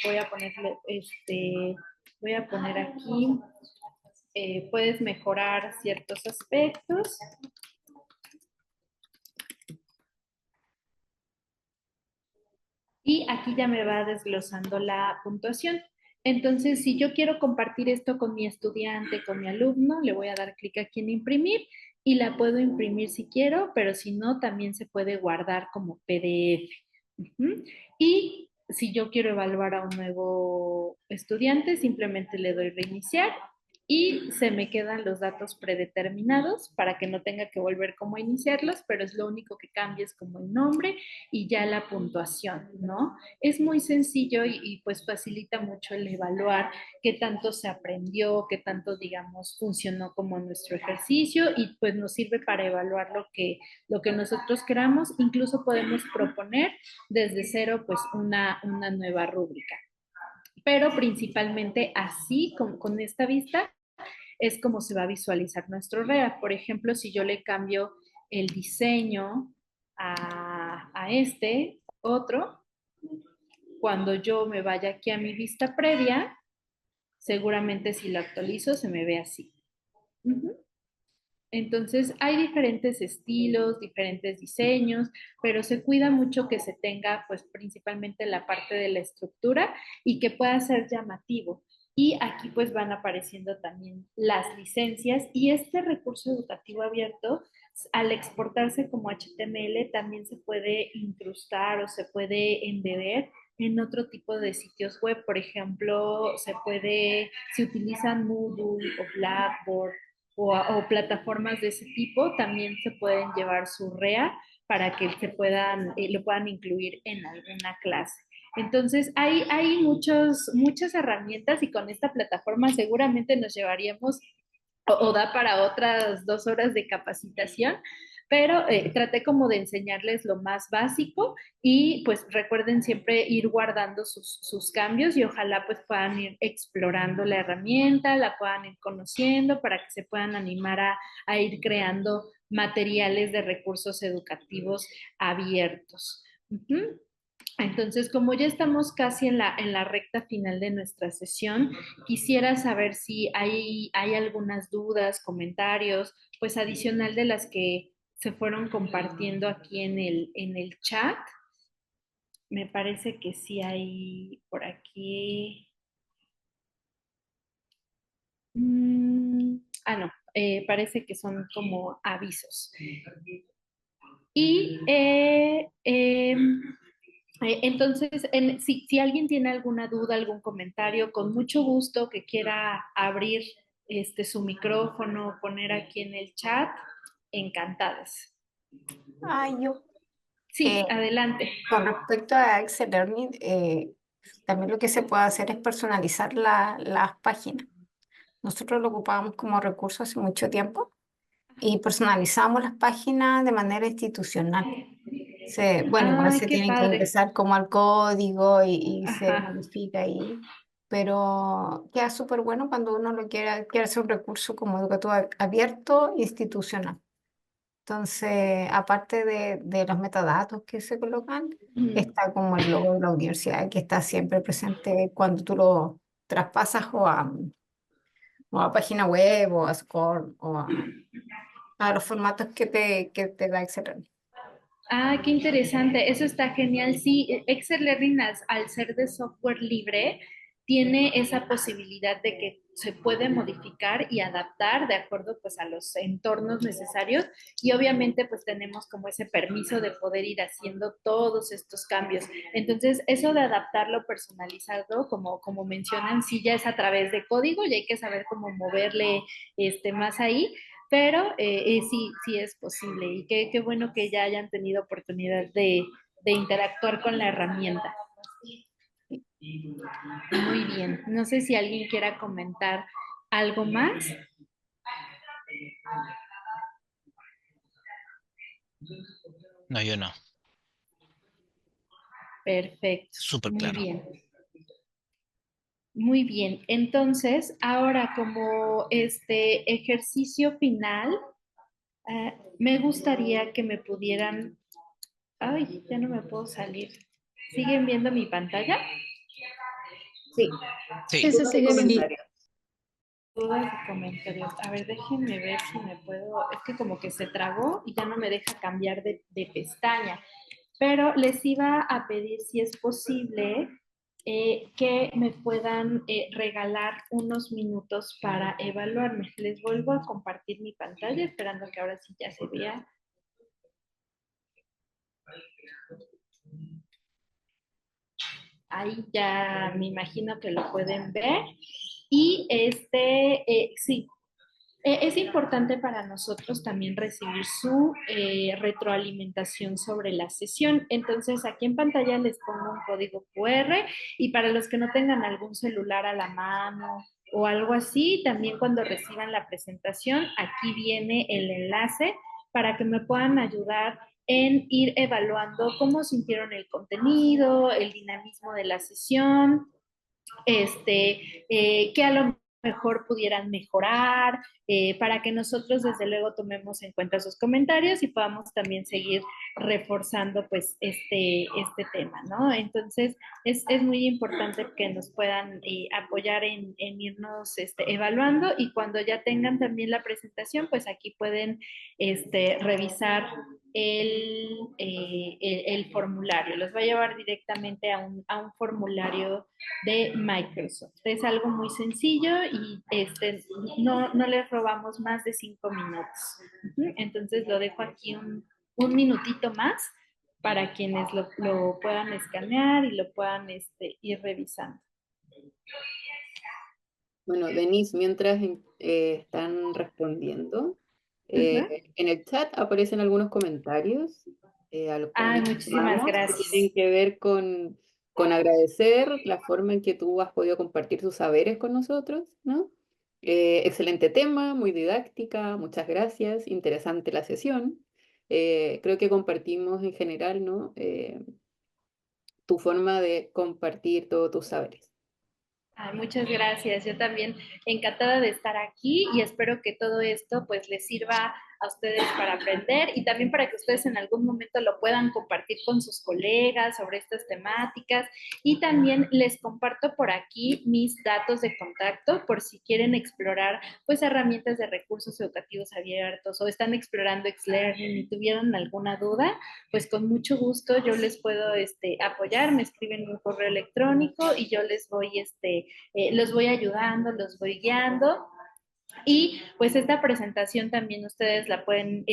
voy a ponerle, voy a poner aquí, puedes mejorar ciertos aspectos. Y aquí ya me va desglosando la puntuación. Entonces, si yo quiero compartir esto con mi estudiante, con mi alumno, le voy a dar clic aquí en imprimir y la puedo imprimir si quiero, pero si no, también se puede guardar como PDF. Y si yo quiero evaluar a un nuevo estudiante, simplemente le doy reiniciar y se me quedan los datos predeterminados para que no tenga que volver como a iniciarlos, pero es lo único que cambia es como el nombre y ya la puntuación, ¿no? Es muy sencillo y pues facilita mucho el evaluar qué tanto se aprendió, qué tanto, digamos, funcionó como nuestro ejercicio y pues nos sirve para evaluar lo que nosotros queramos. Incluso podemos proponer desde cero pues una nueva rúbrica. Pero principalmente así, con esta vista, es como se va a visualizar nuestro REA. Por ejemplo, si yo le cambio el diseño a este otro, cuando yo me vaya aquí a mi vista previa, seguramente si lo actualizo se me ve así. Entonces, hay diferentes estilos, diferentes diseños, pero se cuida mucho que se tenga, pues, principalmente la parte de la estructura y que pueda ser llamativo. Y aquí, pues, van apareciendo también las licencias y este recurso educativo abierto, al exportarse como HTML, también se puede incrustar o se puede embeber en otro tipo de sitios web. Por ejemplo, se utilizan Moodle o Blackboard o plataformas de ese tipo, también se pueden llevar su REA para que lo puedan incluir en alguna clase. Entonces, hay muchas herramientas y con esta plataforma seguramente nos llevaríamos o da para otras 2 horas de capacitación, pero traté como de enseñarles lo más básico y pues recuerden siempre ir guardando sus cambios y ojalá pues puedan ir explorando la herramienta, la puedan ir conociendo para que se puedan animar a ir creando materiales de recursos educativos abiertos. Entonces, como ya estamos casi en la recta final de nuestra sesión, quisiera saber si hay algunas dudas, comentarios, pues adicional de las que se fueron compartiendo aquí en el chat. Me parece que sí hay por aquí. No, parece que son como avisos. Y entonces, si alguien tiene alguna duda, algún comentario, con mucho gusto que quiera abrir su micrófono, poner aquí en el chat, encantadas. Yo. Sí, adelante. Con respecto a Excel Learning, también lo que se puede hacer es personalizar las páginas. Nosotros lo ocupábamos como recurso hace mucho tiempo y personalizamos las páginas de manera institucional. Igual se Qué tiene que padre. ingresar como al código y se Ajá. modifica ahí, pero queda súper bueno cuando uno quiere hacer un recurso como educativo abierto institucional. Entonces, aparte de los metadatos que se colocan, está como el logo de la universidad que está siempre presente cuando tú lo traspasas o a página web o a Score o a los formatos que te da Excel. Qué interesante. Eso está genial. Sí, Excel Learning al ser de software libre, tiene esa posibilidad de que se puede modificar y adaptar de acuerdo pues a los entornos necesarios y obviamente pues tenemos como ese permiso de poder ir haciendo todos estos cambios. Entonces, eso de adaptarlo, personalizarlo, como mencionan, sí ya es a través de código y hay que saber cómo moverle más ahí, pero sí es posible y qué bueno que ya hayan tenido oportunidad de interactuar con la herramienta. Muy bien. No sé si alguien quiera comentar algo más. No, yo no. Perfecto. Súper Muy claro. bien. Muy bien. Entonces, ahora como este ejercicio final, me gustaría que me pudieran... Ay, ya no me puedo salir. ¿Siguen viendo mi pantalla? Sí, Sí. dudas y comentarios. Dudas y comentarios. A ver, déjenme ver si me puedo... Es que como que se trabó y ya no me deja cambiar de pestaña. Pero les iba a pedir si es posible que me puedan regalar unos minutos para evaluarme. Les vuelvo a compartir mi pantalla, esperando que ahora sí ya se vea. Ahí ya me imagino que lo pueden ver. Y sí, es importante para nosotros también recibir su retroalimentación sobre la sesión. Entonces, aquí en pantalla les pongo un código QR y para los que no tengan algún celular a la mano o algo así, también cuando reciban la presentación, aquí viene el enlace para que me puedan ayudar en ir evaluando cómo sintieron el contenido, el dinamismo de la sesión, que a lo mejor pudieran mejorar, para que nosotros desde luego tomemos en cuenta sus comentarios y podamos también seguir reforzando pues este tema, ¿no? Entonces es muy importante que nos puedan apoyar en irnos evaluando y cuando ya tengan también la presentación, pues aquí pueden revisar el formulario. Los va a llevar directamente a un formulario de Microsoft. Es algo muy sencillo y no les robamos más de 5 minutos. Entonces lo dejo aquí un minutito más para quienes lo puedan escanear y lo puedan ir revisando. Bueno, Denise, mientras están respondiendo, en el chat aparecen algunos comentarios a los Ay, cuales muchísimas vamos, que gracias. tienen que ver con agradecer la forma en que tú has podido compartir tus saberes con nosotros, ¿no? Excelente tema, muy didáctica, muchas gracias, interesante la sesión. Creo que compartimos en general, ¿no? Tu forma de compartir todos tus saberes. Ay, muchas gracias. Yo también encantada de estar aquí y espero que todo esto pues les sirva a ustedes para aprender y también para que ustedes en algún momento lo puedan compartir con sus colegas sobre estas temáticas y también les comparto por aquí mis datos de contacto por si quieren explorar pues herramientas de recursos educativos abiertos o están explorando Xlearning y tuvieron alguna duda, pues con mucho gusto yo les puedo apoyar, me escriben un correo electrónico y yo les voy los voy ayudando, los voy guiando. Y pues esta presentación también ustedes la pueden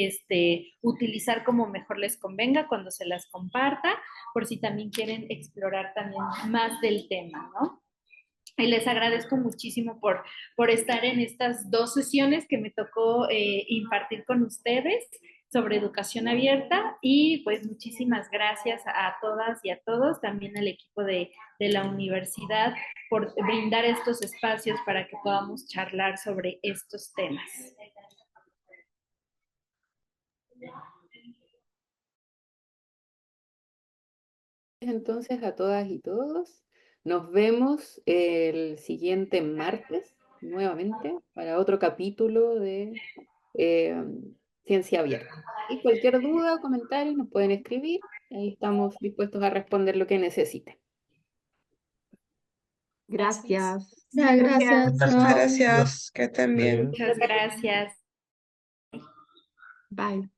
utilizar como mejor les convenga cuando se las comparta, por si también quieren explorar también más del tema, ¿no? Y les agradezco muchísimo por estar en estas 2 sesiones que me tocó impartir con ustedes sobre educación abierta y pues muchísimas gracias a todas y a todos, también al equipo de la universidad por brindar estos espacios para que podamos charlar sobre estos temas. Entonces, a todas y todos, nos vemos el siguiente martes nuevamente para otro capítulo de Ciencia Abierta. Y cualquier duda o comentario nos pueden escribir, ahí estamos dispuestos a responder lo que necesiten. Gracias. Gracias. Gracias. Gracias, que estén bien. Muchas gracias. Bye.